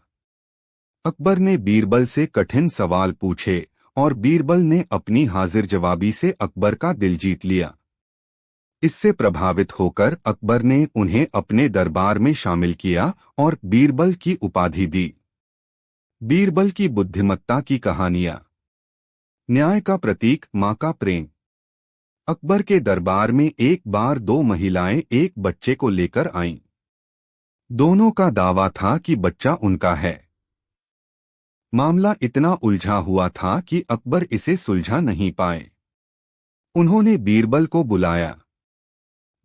अकबर ने बीरबल से कठिन सवाल पूछे और बीरबल ने अपनी हाजिर जवाबी से अकबर का दिल जीत लिया। इससे प्रभावित होकर अकबर ने उन्हें अपने दरबार में शामिल किया और बीरबल की उपाधि दी। बीरबल की बुद्धिमत्ता की कहानियां। न्याय का प्रतीक, मां का प्रेम। अकबर के दरबार में एक बार दो महिलाएं एक बच्चे को लेकर आईं। दोनों का दावा था कि बच्चा उनका है। मामला इतना उलझा हुआ था कि अकबर इसे सुलझा नहीं पाए। उन्होंने बीरबल को बुलाया।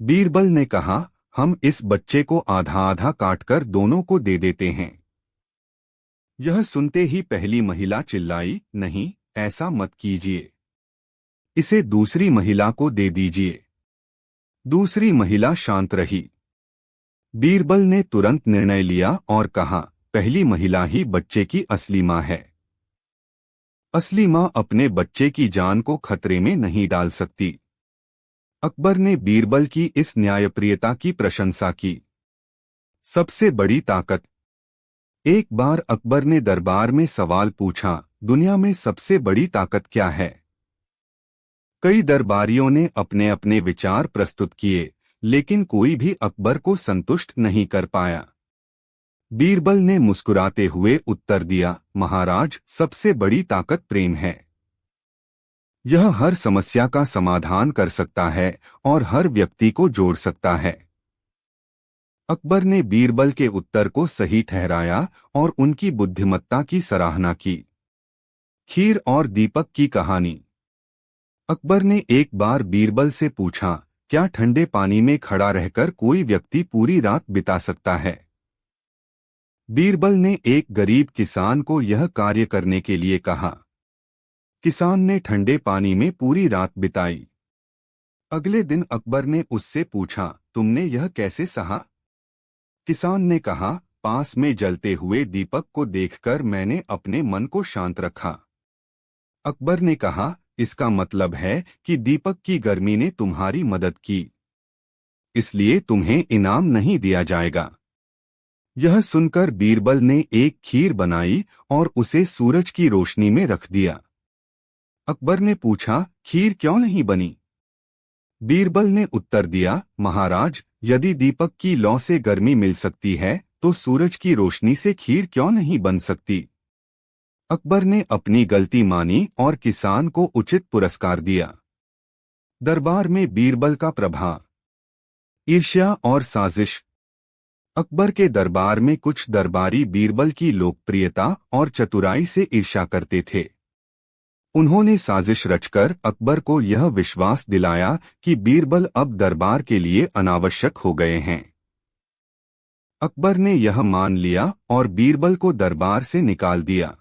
बीरबल ने कहा, हम इस बच्चे को आधा आधा काटकर दोनों को दे देते हैं। यह सुनते ही पहली महिला चिल्लाई, नहीं, ऐसा मत कीजिए, इसे दूसरी महिला को दे दीजिए। दूसरी महिला शांत रही। बीरबल ने तुरंत निर्णय लिया और कहा, पहली महिला ही बच्चे की असली मां है। असली मां अपने बच्चे की जान को खतरे में नहीं डाल सकती। अकबर ने बीरबल की इस न्यायप्रियता की प्रशंसा की। सबसे बड़ी ताकत। एक बार अकबर ने दरबार में सवाल पूछा, दुनिया में सबसे बड़ी ताकत क्या है? कई दरबारियों ने अपने अपने विचार प्रस्तुत किए, लेकिन कोई भी अकबर को संतुष्ट नहीं कर पाया। बीरबल ने मुस्कुराते हुए उत्तर दिया, महाराज, सबसे बड़ी ताकत प्रेम है। यह हर समस्या का समाधान कर सकता है और हर व्यक्ति को जोड़ सकता है। अकबर ने बीरबल के उत्तर को सही ठहराया और उनकी बुद्धिमत्ता की सराहना की। खीर और दीपक की कहानी। अकबर ने एक बार बीरबल से पूछा, क्या ठंडे पानी में खड़ा रहकर कोई व्यक्ति पूरी रात बिता सकता है? बीरबल ने एक गरीब किसान को यह कार्य करने के लिए कहा। किसान ने ठंडे पानी में पूरी रात बिताई। अगले दिन अकबर ने उससे पूछा, तुमने यह कैसे सहा? किसान ने कहा, पास में जलते हुए दीपक को देखकर मैंने अपने मन को शांत रखा। अकबर ने कहा, इसका मतलब है कि दीपक की गर्मी ने तुम्हारी मदद की, इसलिए तुम्हें इनाम नहीं दिया जाएगा। यह सुनकर बीरबल ने एक खीर बनाई और उसे सूरज की रोशनी में रख दिया। अकबर ने पूछा, खीर क्यों नहीं बनी? बीरबल ने उत्तर दिया, महाराज, यदि दीपक की लौ से गर्मी मिल सकती है तो सूरज की रोशनी से खीर क्यों नहीं बन सकती? अकबर ने अपनी गलती मानी और किसान को उचित पुरस्कार दिया। दरबार में बीरबल का प्रभाव। ईर्ष्या और साजिश। अकबर के दरबार में कुछ दरबारी बीरबल की लोकप्रियता और चतुराई से ईर्ष्या करते थे। उन्होंने साजिश रचकर अकबर को यह विश्वास दिलाया कि बीरबल अब दरबार के लिए अनावश्यक हो गए हैं। अकबर ने यह मान लिया और बीरबल को दरबार से निकाल दिया।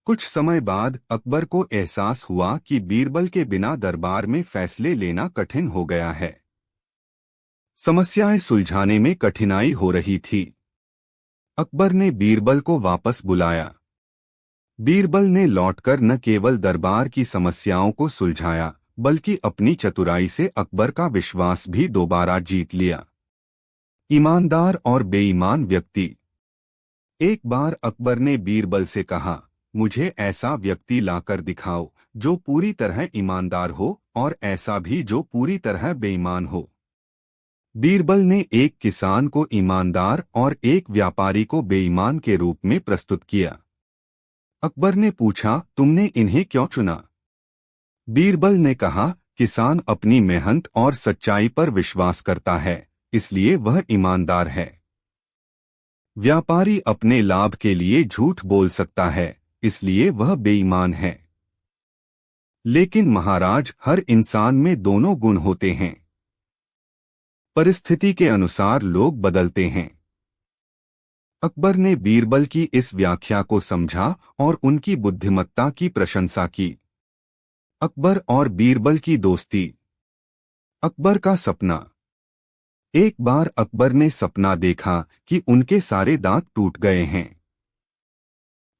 कुछ समय बाद अकबर को एहसास हुआ कि बीरबल के बिना दरबार में फैसले लेना कठिन हो गया है। समस्याएं सुलझाने में कठिनाई हो रही थी। अकबर ने बीरबल को वापस बुलाया। बीरबल ने लौटकर न केवल दरबार की समस्याओं को सुलझाया बल्कि अपनी चतुराई से अकबर का विश्वास भी दोबारा जीत लिया। ईमानदार और बेईमान व्यक्ति। एक बार अकबर ने बीरबल से कहा, मुझे ऐसा व्यक्ति लाकर दिखाओ जो पूरी तरह ईमानदार हो और ऐसा भी जो पूरी तरह बेईमान हो। बीरबल ने एक किसान को ईमानदार और एक व्यापारी को बेईमान के रूप में प्रस्तुत किया। अकबर ने पूछा, तुमने इन्हें क्यों चुना? बीरबल ने कहा, किसान अपनी मेहनत और सच्चाई पर विश्वास करता है, इसलिए वह ईमानदार है। व्यापारी अपने लाभ के लिए झूठ बोल सकता है, इसलिए वह बेईमान है। लेकिन महाराज, हर इंसान में दोनों गुण होते हैं। परिस्थिति के अनुसार लोग बदलते हैं। अकबर ने बीरबल की इस व्याख्या को समझा और उनकी बुद्धिमत्ता की प्रशंसा की। अकबर और बीरबल की दोस्ती। अकबर का सपना। एक बार अकबर ने सपना देखा कि उनके सारे दांत टूट गए हैं।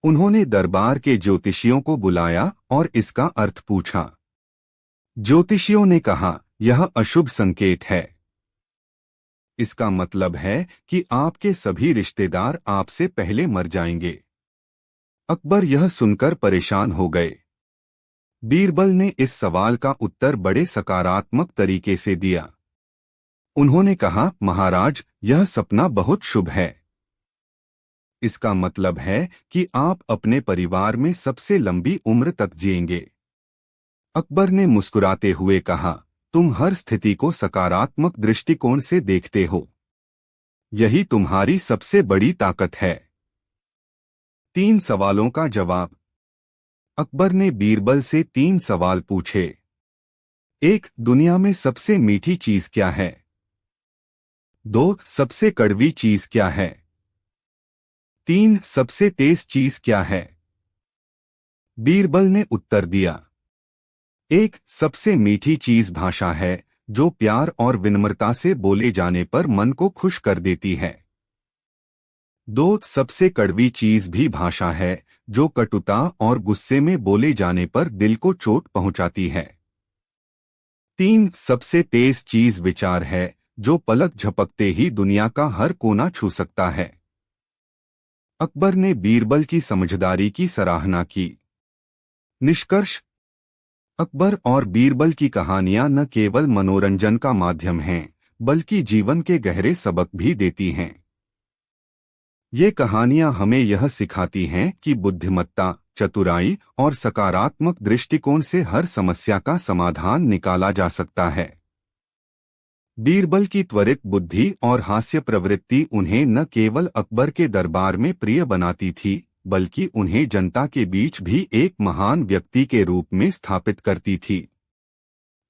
उन्होंने दरबार के ज्योतिषियों को बुलाया और इसका अर्थ पूछा। ज्योतिषियों ने कहा, यह अशुभ संकेत है। इसका मतलब है कि आपके सभी रिश्तेदार आपसे पहले मर जाएंगे। अकबर यह सुनकर परेशान हो गए। बीरबल ने इस सवाल का उत्तर बड़े सकारात्मक तरीके से दिया। उन्होंने कहा, महाराज, यह सपना बहुत शुभ है। इसका मतलब है कि आप अपने परिवार में सबसे लंबी उम्र तक जिएंगे। अकबर ने मुस्कुराते हुए कहा, तुम हर स्थिति को सकारात्मक दृष्टिकोण से देखते हो। यही तुम्हारी सबसे बड़ी ताकत है। 3 सवालों का जवाब। अकबर ने बीरबल से 3 सवाल पूछे। 1. दुनिया में सबसे मीठी चीज क्या है? 2. सबसे कड़वी चीज क्या है? 3. सबसे तेज चीज क्या है? बीरबल ने उत्तर दिया, 1. सबसे मीठी चीज भाषा है, जो प्यार और विनम्रता से बोले जाने पर मन को खुश कर देती है। 2. सबसे कड़वी चीज भी भाषा है, जो कटुता और गुस्से में बोले जाने पर दिल को चोट पहुंचाती है। 3. सबसे तेज चीज विचार है, जो पलक झपकते ही दुनिया का हर कोना छू सकता है। अकबर ने बीरबल की समझदारी की सराहना की। निष्कर्ष। अकबर और बीरबल की कहानियां न केवल मनोरंजन का माध्यम हैं, बल्कि जीवन के गहरे सबक भी देती हैं। ये कहानियां हमें यह सिखाती हैं कि बुद्धिमत्ता, चतुराई और सकारात्मक दृष्टिकोण से हर समस्या का समाधान निकाला जा सकता है। बीरबल की त्वरित बुद्धि और हास्य प्रवृत्ति उन्हें न केवल अकबर के दरबार में प्रिय बनाती थी, बल्कि उन्हें जनता के बीच भी एक महान व्यक्ति के रूप में स्थापित करती थी।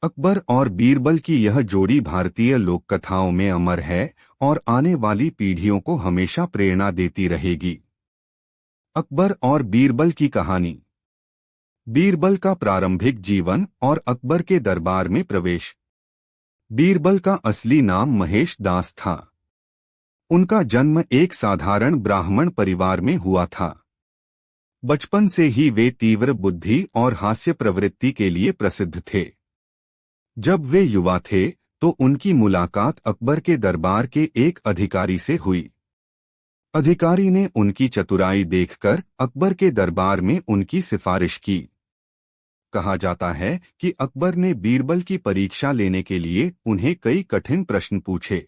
अकबर और बीरबल की यह जोड़ी भारतीय लोक कथाओं में अमर है और आने वाली पीढ़ियों को हमेशा प्रेरणा देती रहेगी। अकबर और बीरबल की कहानी। बीरबल का प्रारंभिक जीवन और अकबर के दरबार में प्रवेश। बीरबल का असली नाम महेश दास था। उनका जन्म एक साधारण ब्राह्मण परिवार में हुआ था। बचपन से ही वे तीव्र बुद्धि और हास्य प्रवृत्ति के लिए प्रसिद्ध थे। जब वे युवा थे तो उनकी मुलाकात अकबर के दरबार के एक अधिकारी से हुई। अधिकारी ने उनकी चतुराई देखकर अकबर के दरबार में उनकी सिफारिश की। कहा जाता है कि अकबर ने बीरबल की परीक्षा लेने के लिए उन्हें कई कठिन प्रश्न पूछे।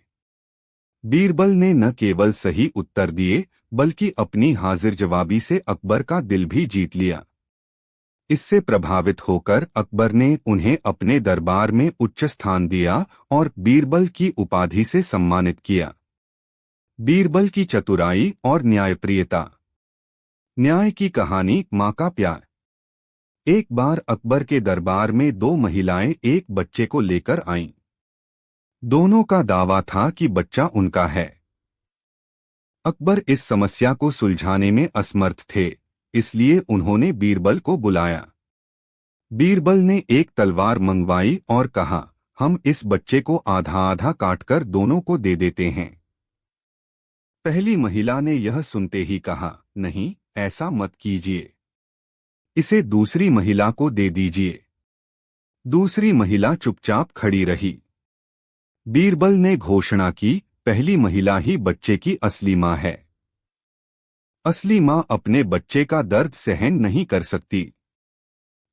बीरबल ने न केवल सही उत्तर दिए, बल्कि अपनी हाजिर जवाबी से अकबर का दिल भी जीत लिया। इससे प्रभावित होकर अकबर ने उन्हें अपने दरबार में उच्च स्थान दिया और बीरबल की उपाधि से सम्मानित किया। बीरबल की चतुराई और न्यायप्रियता। न्याय की कहानी, माँ का प्यार। एक बार अकबर के दरबार में दो महिलाएं एक बच्चे को लेकर आईं। दोनों का दावा था कि बच्चा उनका है। अकबर इस समस्या को सुलझाने में असमर्थ थे, इसलिए उन्होंने बीरबल को बुलाया। बीरबल ने एक तलवार मंगवाई और कहा, हम इस बच्चे को आधा आधा काटकर दोनों को दे देते हैं। पहली महिला ने यह सुनते ही कहा, नहीं, ऐसा मत कीजिए, इसे दूसरी महिला को दे दीजिए। दूसरी महिला चुपचाप खड़ी रही। बीरबल ने घोषणा की, पहली महिला ही बच्चे की असली मां है। असली मां अपने बच्चे का दर्द सहन नहीं कर सकती।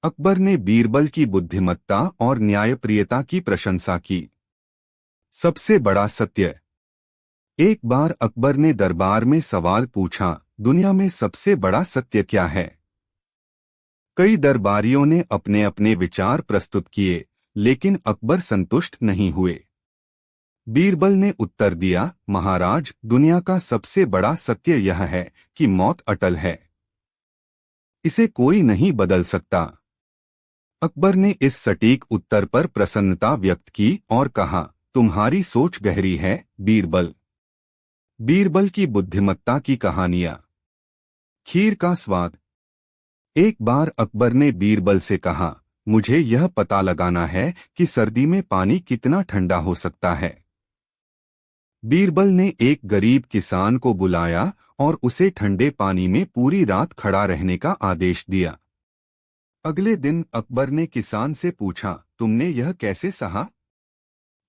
अकबर ने बीरबल की बुद्धिमत्ता और न्यायप्रियता की प्रशंसा की। सबसे बड़ा सत्य। एक बार अकबर ने दरबार में सवाल पूछा, दुनिया में सबसे बड़ा सत्य क्या है? कई दरबारियों ने अपने अपने विचार प्रस्तुत किए, लेकिन अकबर संतुष्ट नहीं हुए। बीरबल ने उत्तर दिया, महाराज, दुनिया का सबसे बड़ा सत्य यह है कि मौत अटल है। इसे कोई नहीं बदल सकता। अकबर ने इस सटीक उत्तर पर प्रसन्नता व्यक्त की और कहा, तुम्हारी सोच गहरी है, बीरबल। बीरबल की बुद्धिमत्ता की कहानियां। खीर का स्वाद। एक बार अकबर ने बीरबल से कहा, मुझे यह पता लगाना है कि सर्दी में पानी कितना ठंडा हो सकता है। बीरबल ने एक गरीब किसान को बुलाया और उसे ठंडे पानी में पूरी रात खड़ा रहने का आदेश दिया। अगले दिन अकबर ने किसान से पूछा, तुमने यह कैसे सहा?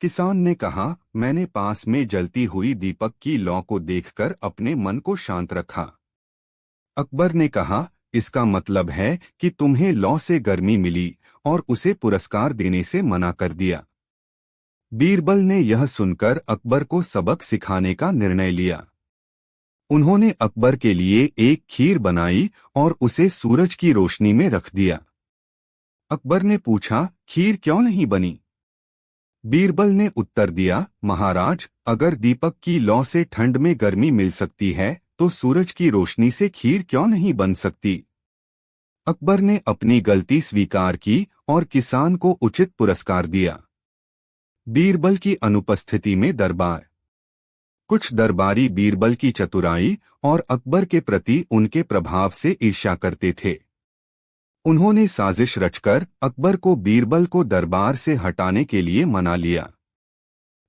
किसान ने कहा, मैंने पास में जलती हुई दीपक की लौ को देखकर अपने मन को शांत रखा। अकबर ने कहा, इसका मतलब है कि तुम्हें लौ से गर्मी मिली और उसे पुरस्कार देने से मना कर दिया। बीरबल ने यह सुनकर अकबर को सबक सिखाने का निर्णय लिया। उन्होंने अकबर के लिए एक खीर बनाई और उसे सूरज की रोशनी में रख दिया। अकबर ने पूछा, खीर क्यों नहीं बनी? बीरबल ने उत्तर दिया, महाराज, अगर दीपक की लौ से ठंड में गर्मी मिल सकती है तो सूरज की रोशनी से खीर क्यों नहीं बन सकती? अकबर ने अपनी गलती स्वीकार की और किसान को उचित पुरस्कार दिया। बीरबल की अनुपस्थिति में दरबार। कुछ दरबारी बीरबल की चतुराई और अकबर के प्रति उनके प्रभाव से ईर्ष्या करते थे। उन्होंने साजिश रचकर अकबर को बीरबल को दरबार से हटाने के लिए मना लिया।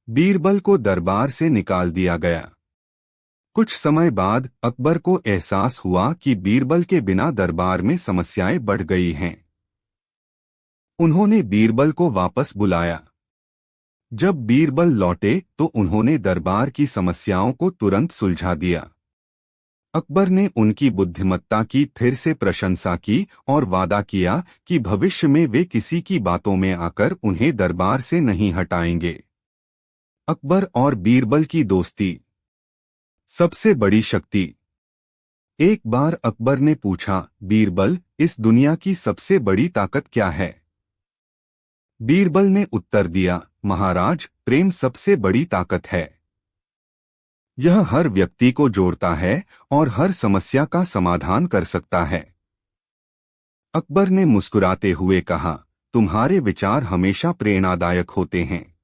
बीरबल को दरबार से निकाल दिया गया। कुछ समय बाद अकबर को एहसास हुआ कि बीरबल के बिना दरबार में समस्याएं बढ़ गई हैं। उन्होंने बीरबल को वापस बुलाया। जब बीरबल लौटे तो उन्होंने दरबार की समस्याओं को तुरंत सुलझा दिया। अकबर ने उनकी बुद्धिमत्ता की फिर से प्रशंसा की और वादा किया कि भविष्य में वे किसी की बातों में आकर उन्हें दरबार से नहीं हटाएंगे। अकबर और बीरबल की दोस्ती। सबसे बड़ी शक्ति। एक बार अकबर ने पूछा, बीरबल, इस दुनिया की सबसे बड़ी ताकत क्या है? बीरबल ने उत्तर दिया, महाराज, प्रेम सबसे बड़ी ताकत है। यह हर व्यक्ति को जोड़ता है और हर समस्या का समाधान कर सकता है। अकबर ने मुस्कुराते हुए कहा, तुम्हारे विचार हमेशा प्रेरणादायक होते हैं।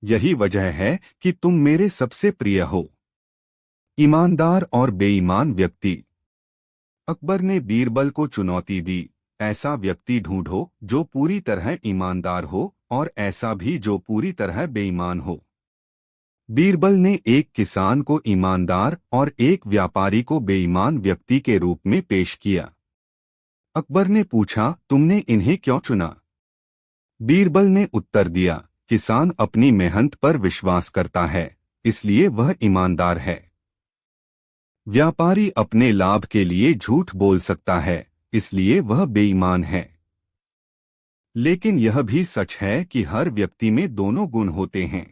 यही वजह है कि तुम मेरे सबसे प्रिय हो। ईमानदार और बेईमान व्यक्ति। अकबर ने बीरबल को चुनौती दी, ऐसा व्यक्ति ढूंढो जो पूरी तरह ईमानदार हो और ऐसा भी जो पूरी तरह बेईमान हो। बीरबल ने एक किसान को ईमानदार और एक व्यापारी को बेईमान व्यक्ति के रूप में पेश किया। अकबर ने पूछा, तुमने इन्हें क्यों चुना? बीरबल ने उत्तर दिया, किसान अपनी मेहनत पर विश्वास करता है, इसलिए वह ईमानदार है। व्यापारी अपने लाभ के लिए झूठ बोल सकता है, इसलिए वह बेईमान है। लेकिन यह भी सच है कि हर व्यक्ति में दोनों गुण होते हैं।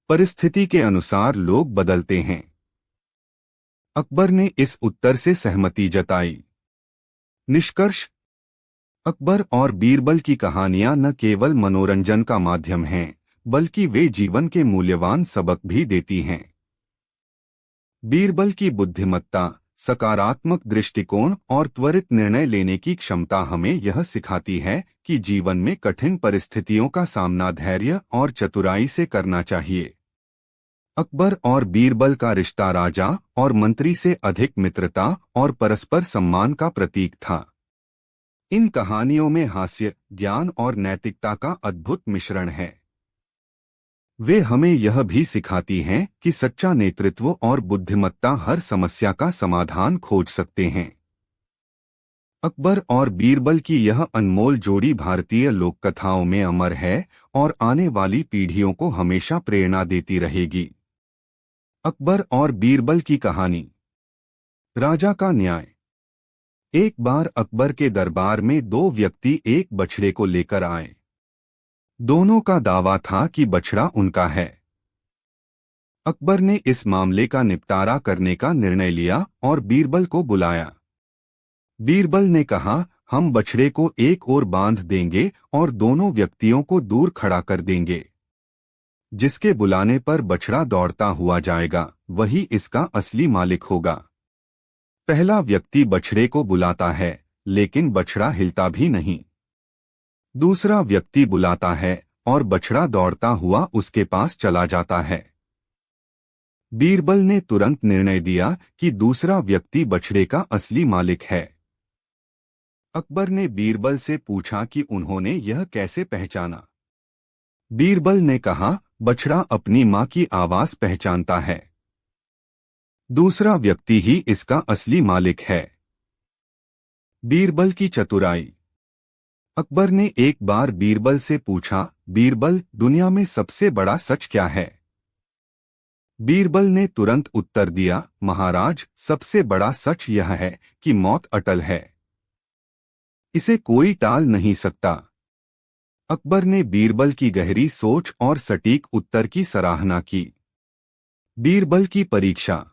परिस्थिति के अनुसार लोग बदलते हैं। अकबर ने इस उत्तर से सहमति जताई। निष्कर्ष। अकबर और बीरबल की कहानियां न केवल मनोरंजन का माध्यम हैं, बल्कि वे जीवन के मूल्यवान सबक भी देती हैं। बीरबल की बुद्धिमत्ता, सकारात्मक दृष्टिकोण और त्वरित निर्णय लेने की क्षमता हमें यह सिखाती है कि जीवन में कठिन परिस्थितियों का सामना धैर्य और चतुराई से करना चाहिए। अकबर और बीरबल का रिश्ता राजा और मंत्री से अधिक मित्रता और परस्पर सम्मान का प्रतीक था। इन कहानियों में हास्य, ज्ञान और नैतिकता का अद्भुत मिश्रण है। वे हमें यह भी सिखाती हैं कि सच्चा नेतृत्व और बुद्धिमत्ता हर समस्या का समाधान खोज सकते हैं। अकबर और बीरबल की यह अनमोल जोड़ी भारतीय लोककथाओं में अमर है और आने वाली पीढ़ियों को हमेशा प्रेरणा देती रहेगी। अकबर और बीरबल की कहानी। राजा का न्याय। एक बार अकबर के दरबार में दो व्यक्ति एक बछड़े को लेकर आए। दोनों का दावा था कि बछड़ा उनका है। अकबर ने इस मामले का निपटारा करने का निर्णय लिया और बीरबल को बुलाया। बीरबल ने कहा, हम बछड़े को एक ओर बांध देंगे और दोनों व्यक्तियों को दूर खड़ा कर देंगे। जिसके बुलाने पर बछड़ा दौड़ता हुआ जाएगा, वही इसका असली मालिक होगा। पहला व्यक्ति बछड़े को बुलाता है, लेकिन बछड़ा हिलता भी नहीं। दूसरा व्यक्ति बुलाता है और बछड़ा दौड़ता हुआ उसके पास चला जाता है। बीरबल ने तुरंत निर्णय दिया कि दूसरा व्यक्ति बछड़े का असली मालिक है। अकबर ने बीरबल से पूछा कि उन्होंने यह कैसे पहचाना। बीरबल ने कहा, बछड़ा अपनी मां की आवाज पहचानता है। दूसरा व्यक्ति ही इसका असली मालिक है। बीरबल की चतुराई। अकबर ने एक बार बीरबल से पूछा, बीरबल, दुनिया में सबसे बड़ा सच क्या है? बीरबल ने तुरंत उत्तर दिया, महाराज, सबसे बड़ा सच यह है कि मौत अटल है। इसे कोई टाल नहीं सकता। अकबर ने बीरबल की गहरी सोच और सटीक उत्तर की सराहना की। बीरबल की परीक्षा।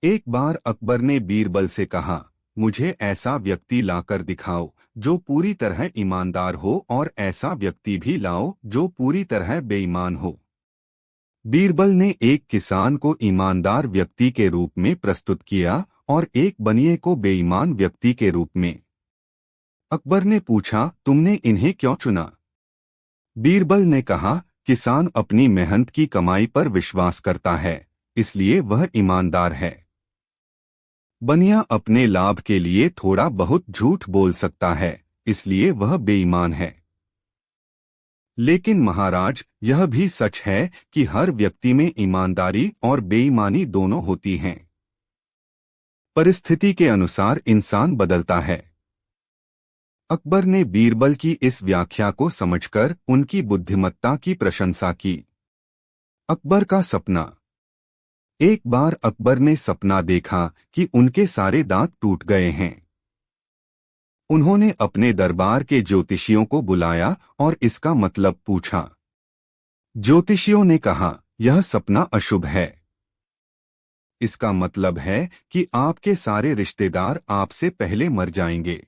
एक बार अकबर ने बीरबल से कहा, मुझे ऐसा व्यक्ति लाकर दिखाओ जो पूरी तरह ईमानदार हो और ऐसा व्यक्ति भी लाओ जो पूरी तरह बेईमान हो। बीरबल ने एक किसान को ईमानदार व्यक्ति के रूप में प्रस्तुत किया और एक बनिए को बेईमान व्यक्ति के रूप में। अकबर ने पूछा, तुमने इन्हें क्यों चुना? बीरबल ने कहा, किसान अपनी मेहनत की कमाई पर विश्वास करता है, इसलिए वह ईमानदार है। बनिया अपने लाभ के लिए थोड़ा बहुत झूठ बोल सकता है, इसलिए वह बेईमान है। लेकिन महाराज, यह भी सच है कि हर व्यक्ति में ईमानदारी और बेईमानी दोनों होती हैं। परिस्थिति के अनुसार इंसान बदलता है। अकबर ने बीरबल की इस व्याख्या को समझकर उनकी बुद्धिमत्ता की प्रशंसा की। अकबर का सपना। एक बार अकबर ने सपना देखा कि उनके सारे दांत टूट गए हैं। उन्होंने अपने दरबार के ज्योतिषियों को बुलाया और इसका मतलब पूछा। ज्योतिषियों ने कहा, यह सपना अशुभ है। इसका मतलब है कि आपके सारे रिश्तेदार आपसे पहले मर जाएंगे।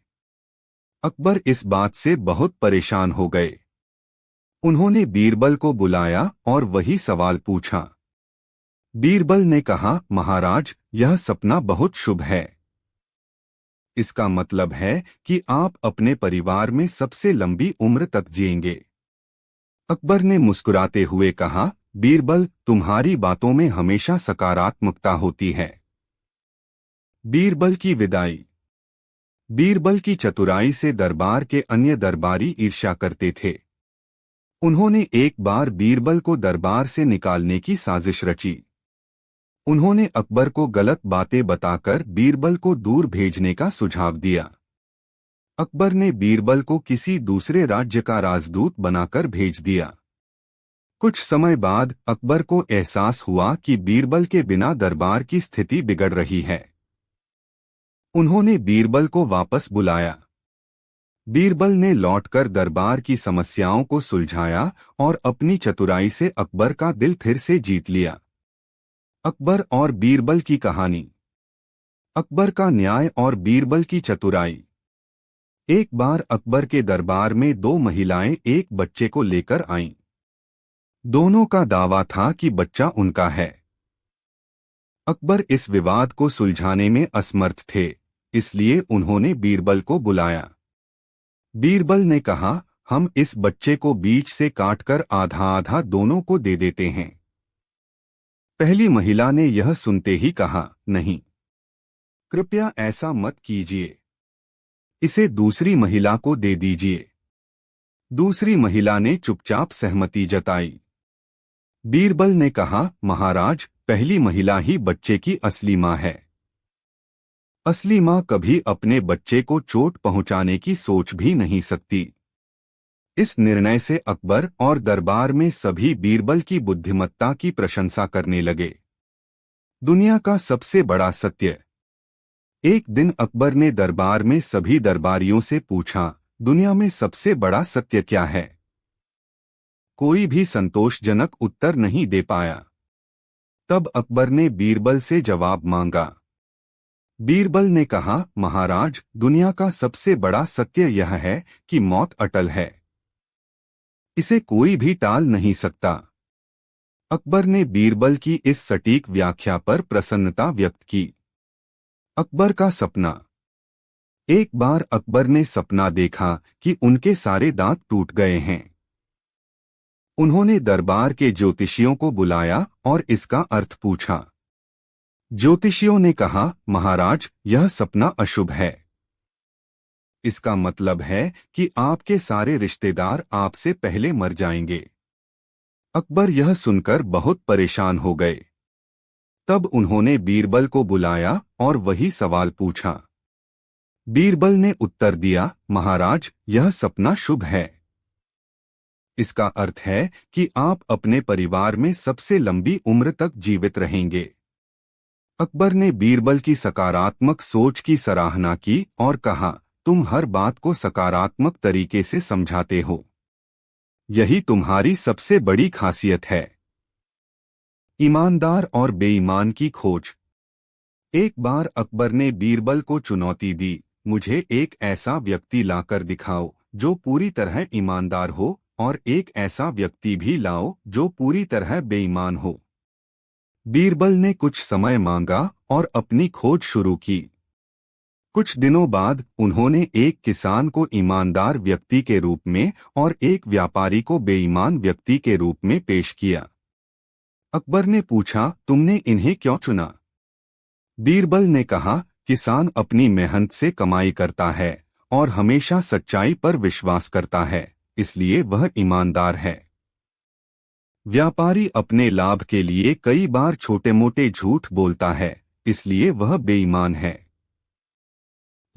अकबर इस बात से बहुत परेशान हो गए। उन्होंने बीरबल को बुलाया और वही सवाल पूछा। बीरबल ने कहा, महाराज, यह सपना बहुत शुभ है। इसका मतलब है कि आप अपने परिवार में सबसे लंबी उम्र तक जिएंगे। अकबर ने मुस्कुराते हुए कहा, बीरबल, तुम्हारी बातों में हमेशा सकारात्मकता होती है। बीरबल की विदाई। बीरबल की चतुराई से दरबार के अन्य दरबारी ईर्ष्या करते थे। उन्होंने एक बार बीरबल को दरबार से निकालने की साजिश रची। उन्होंने अकबर को गलत बातें बताकर बीरबल को दूर भेजने का सुझाव दिया। अकबर ने बीरबल को किसी दूसरे राज्य का राजदूत बनाकर भेज दिया। कुछ समय बाद अकबर को एहसास हुआ कि बीरबल के बिना दरबार की स्थिति बिगड़ रही है। उन्होंने बीरबल को वापस बुलाया। बीरबल ने लौटकर दरबार की समस्याओं को सुलझाया और अपनी चतुराई से अकबर का दिल फिर से जीत लिया। अकबर और बीरबल की कहानी। अकबर का न्याय और बीरबल की चतुराई। एक बार अकबर के दरबार में दो महिलाएं एक बच्चे को लेकर आईं। दोनों का दावा था कि बच्चा उनका है। अकबर इस विवाद को सुलझाने में असमर्थ थे, इसलिए उन्होंने बीरबल को बुलाया। बीरबल ने कहा, हम इस बच्चे को बीच से काटकर आधा आधा दोनों को दे देते हैं। पहली महिला ने यह सुनते ही कहा, नहीं, कृपया ऐसा मत कीजिए, इसे दूसरी महिला को दे दीजिए। दूसरी महिला ने चुपचाप सहमति जताई। बीरबल ने कहा, महाराज, पहली महिला ही बच्चे की असली मां है। असली मां कभी अपने बच्चे को चोट पहुंचाने की सोच भी नहीं सकती। इस निर्णय से अकबर और दरबार में सभी बीरबल की बुद्धिमत्ता की प्रशंसा करने लगे। दुनिया का सबसे बड़ा सत्य। एक दिन अकबर ने दरबार में सभी दरबारियों से पूछा, दुनिया में सबसे बड़ा सत्य क्या है? कोई भी संतोषजनक उत्तर नहीं दे पाया। तब अकबर ने बीरबल से जवाब मांगा। बीरबल ने कहा, महाराज, दुनिया का सबसे बड़ा सत्य यह है कि मौत अटल है, इसे कोई भी टाल नहीं सकता। अकबर ने बीरबल की इस सटीक व्याख्या पर प्रसन्नता व्यक्त की। अकबर का सपना। एक बार अकबर ने सपना देखा कि उनके सारे दांत टूट गए हैं। उन्होंने दरबार के ज्योतिषियों को बुलाया और इसका अर्थ पूछा। ज्योतिषियों ने कहा, महाराज, यह सपना अशुभ है। इसका मतलब है कि आपके सारे रिश्तेदार आपसे पहले मर जाएंगे। अकबर यह सुनकर बहुत परेशान हो गए। तब उन्होंने बीरबल को बुलाया और वही सवाल पूछा। बीरबल ने उत्तर दिया, महाराज, यह सपना शुभ है। इसका अर्थ है कि आप अपने परिवार में सबसे लंबी उम्र तक जीवित रहेंगे। अकबर ने बीरबल की सकारात्मक सोच की सराहना की और कहा, तुम हर बात को सकारात्मक तरीके से समझाते हो। यही तुम्हारी सबसे बड़ी खासियत है। ईमानदार और बेईमान की खोज। एक बार अकबर ने बीरबल को चुनौती दी, मुझे एक ऐसा व्यक्ति लाकर दिखाओ जो पूरी तरह ईमानदार हो, और एक ऐसा व्यक्ति भी लाओ जो पूरी तरह बेईमान हो। बीरबल ने कुछ समय मांगा और अपनी खोज शुरू की। कुछ दिनों बाद उन्होंने एक किसान को ईमानदार व्यक्ति के रूप में और एक व्यापारी को बेईमान व्यक्ति के रूप में पेश किया। अकबर ने पूछा, तुमने इन्हें क्यों चुना? बीरबल ने कहा, किसान अपनी मेहनत से कमाई करता है और हमेशा सच्चाई पर विश्वास करता है, इसलिए वह ईमानदार है। व्यापारी अपने लाभ के लिए कई बार छोटे मोटे झूठ बोलता है, इसलिए वह बेईमान है।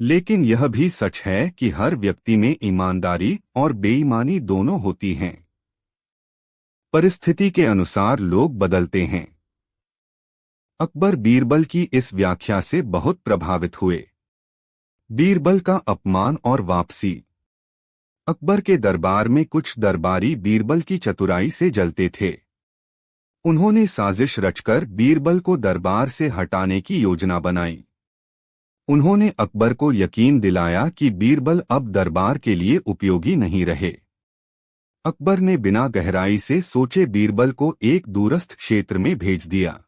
लेकिन यह भी सच है कि हर व्यक्ति में ईमानदारी और बेईमानी दोनों होती हैं। परिस्थिति के अनुसार लोग बदलते हैं। अकबर बीरबल की इस व्याख्या से बहुत प्रभावित हुए। बीरबल का अपमान और वापसी। अकबर के दरबार में कुछ दरबारी बीरबल की चतुराई से जलते थे। उन्होंने साजिश रचकर बीरबल को दरबार से हटाने की योजना बनाई। उन्होंने अकबर को यकीन दिलाया कि बीरबल अब दरबार के लिए उपयोगी नहीं रहे। अकबर ने बिना गहराई से सोचे बीरबल को एक दूरस्थ क्षेत्र में भेज दिया।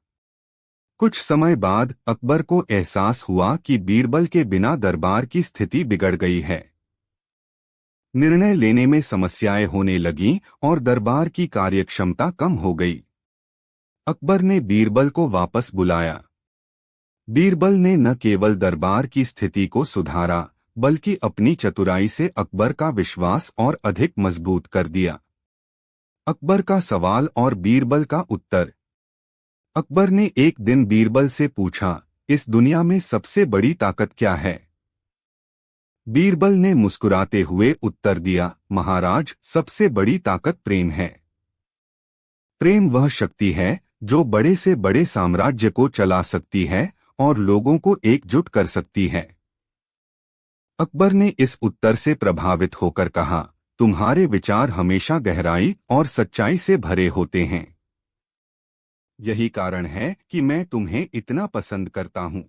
कुछ समय बाद अकबर को एहसास हुआ कि बीरबल के बिना दरबार की स्थिति बिगड़ गई है। निर्णय लेने में समस्याएं होने लगीं और दरबार की कार्यक्षमता कम हो गई। अकबर ने बीरबल को वापस बुलाया। बीरबल ने न केवल दरबार की स्थिति को सुधारा, बल्कि अपनी चतुराई से अकबर का विश्वास और अधिक मजबूत कर दिया। अकबर का सवाल और बीरबल का उत्तर। अकबर ने एक दिन बीरबल से पूछा, इस दुनिया में सबसे बड़ी ताकत क्या है? बीरबल ने मुस्कुराते हुए उत्तर दिया, महाराज, सबसे बड़ी ताकत प्रेम है। प्रेम वह शक्ति है जो बड़े से बड़े साम्राज्य को चला सकती है और लोगों को एकजुट कर सकती है। अकबर ने इस उत्तर से प्रभावित होकर कहा, तुम्हारे विचार हमेशा गहराई और सच्चाई से भरे होते हैं। यही कारण है कि मैं तुम्हें इतना पसंद करता हूं।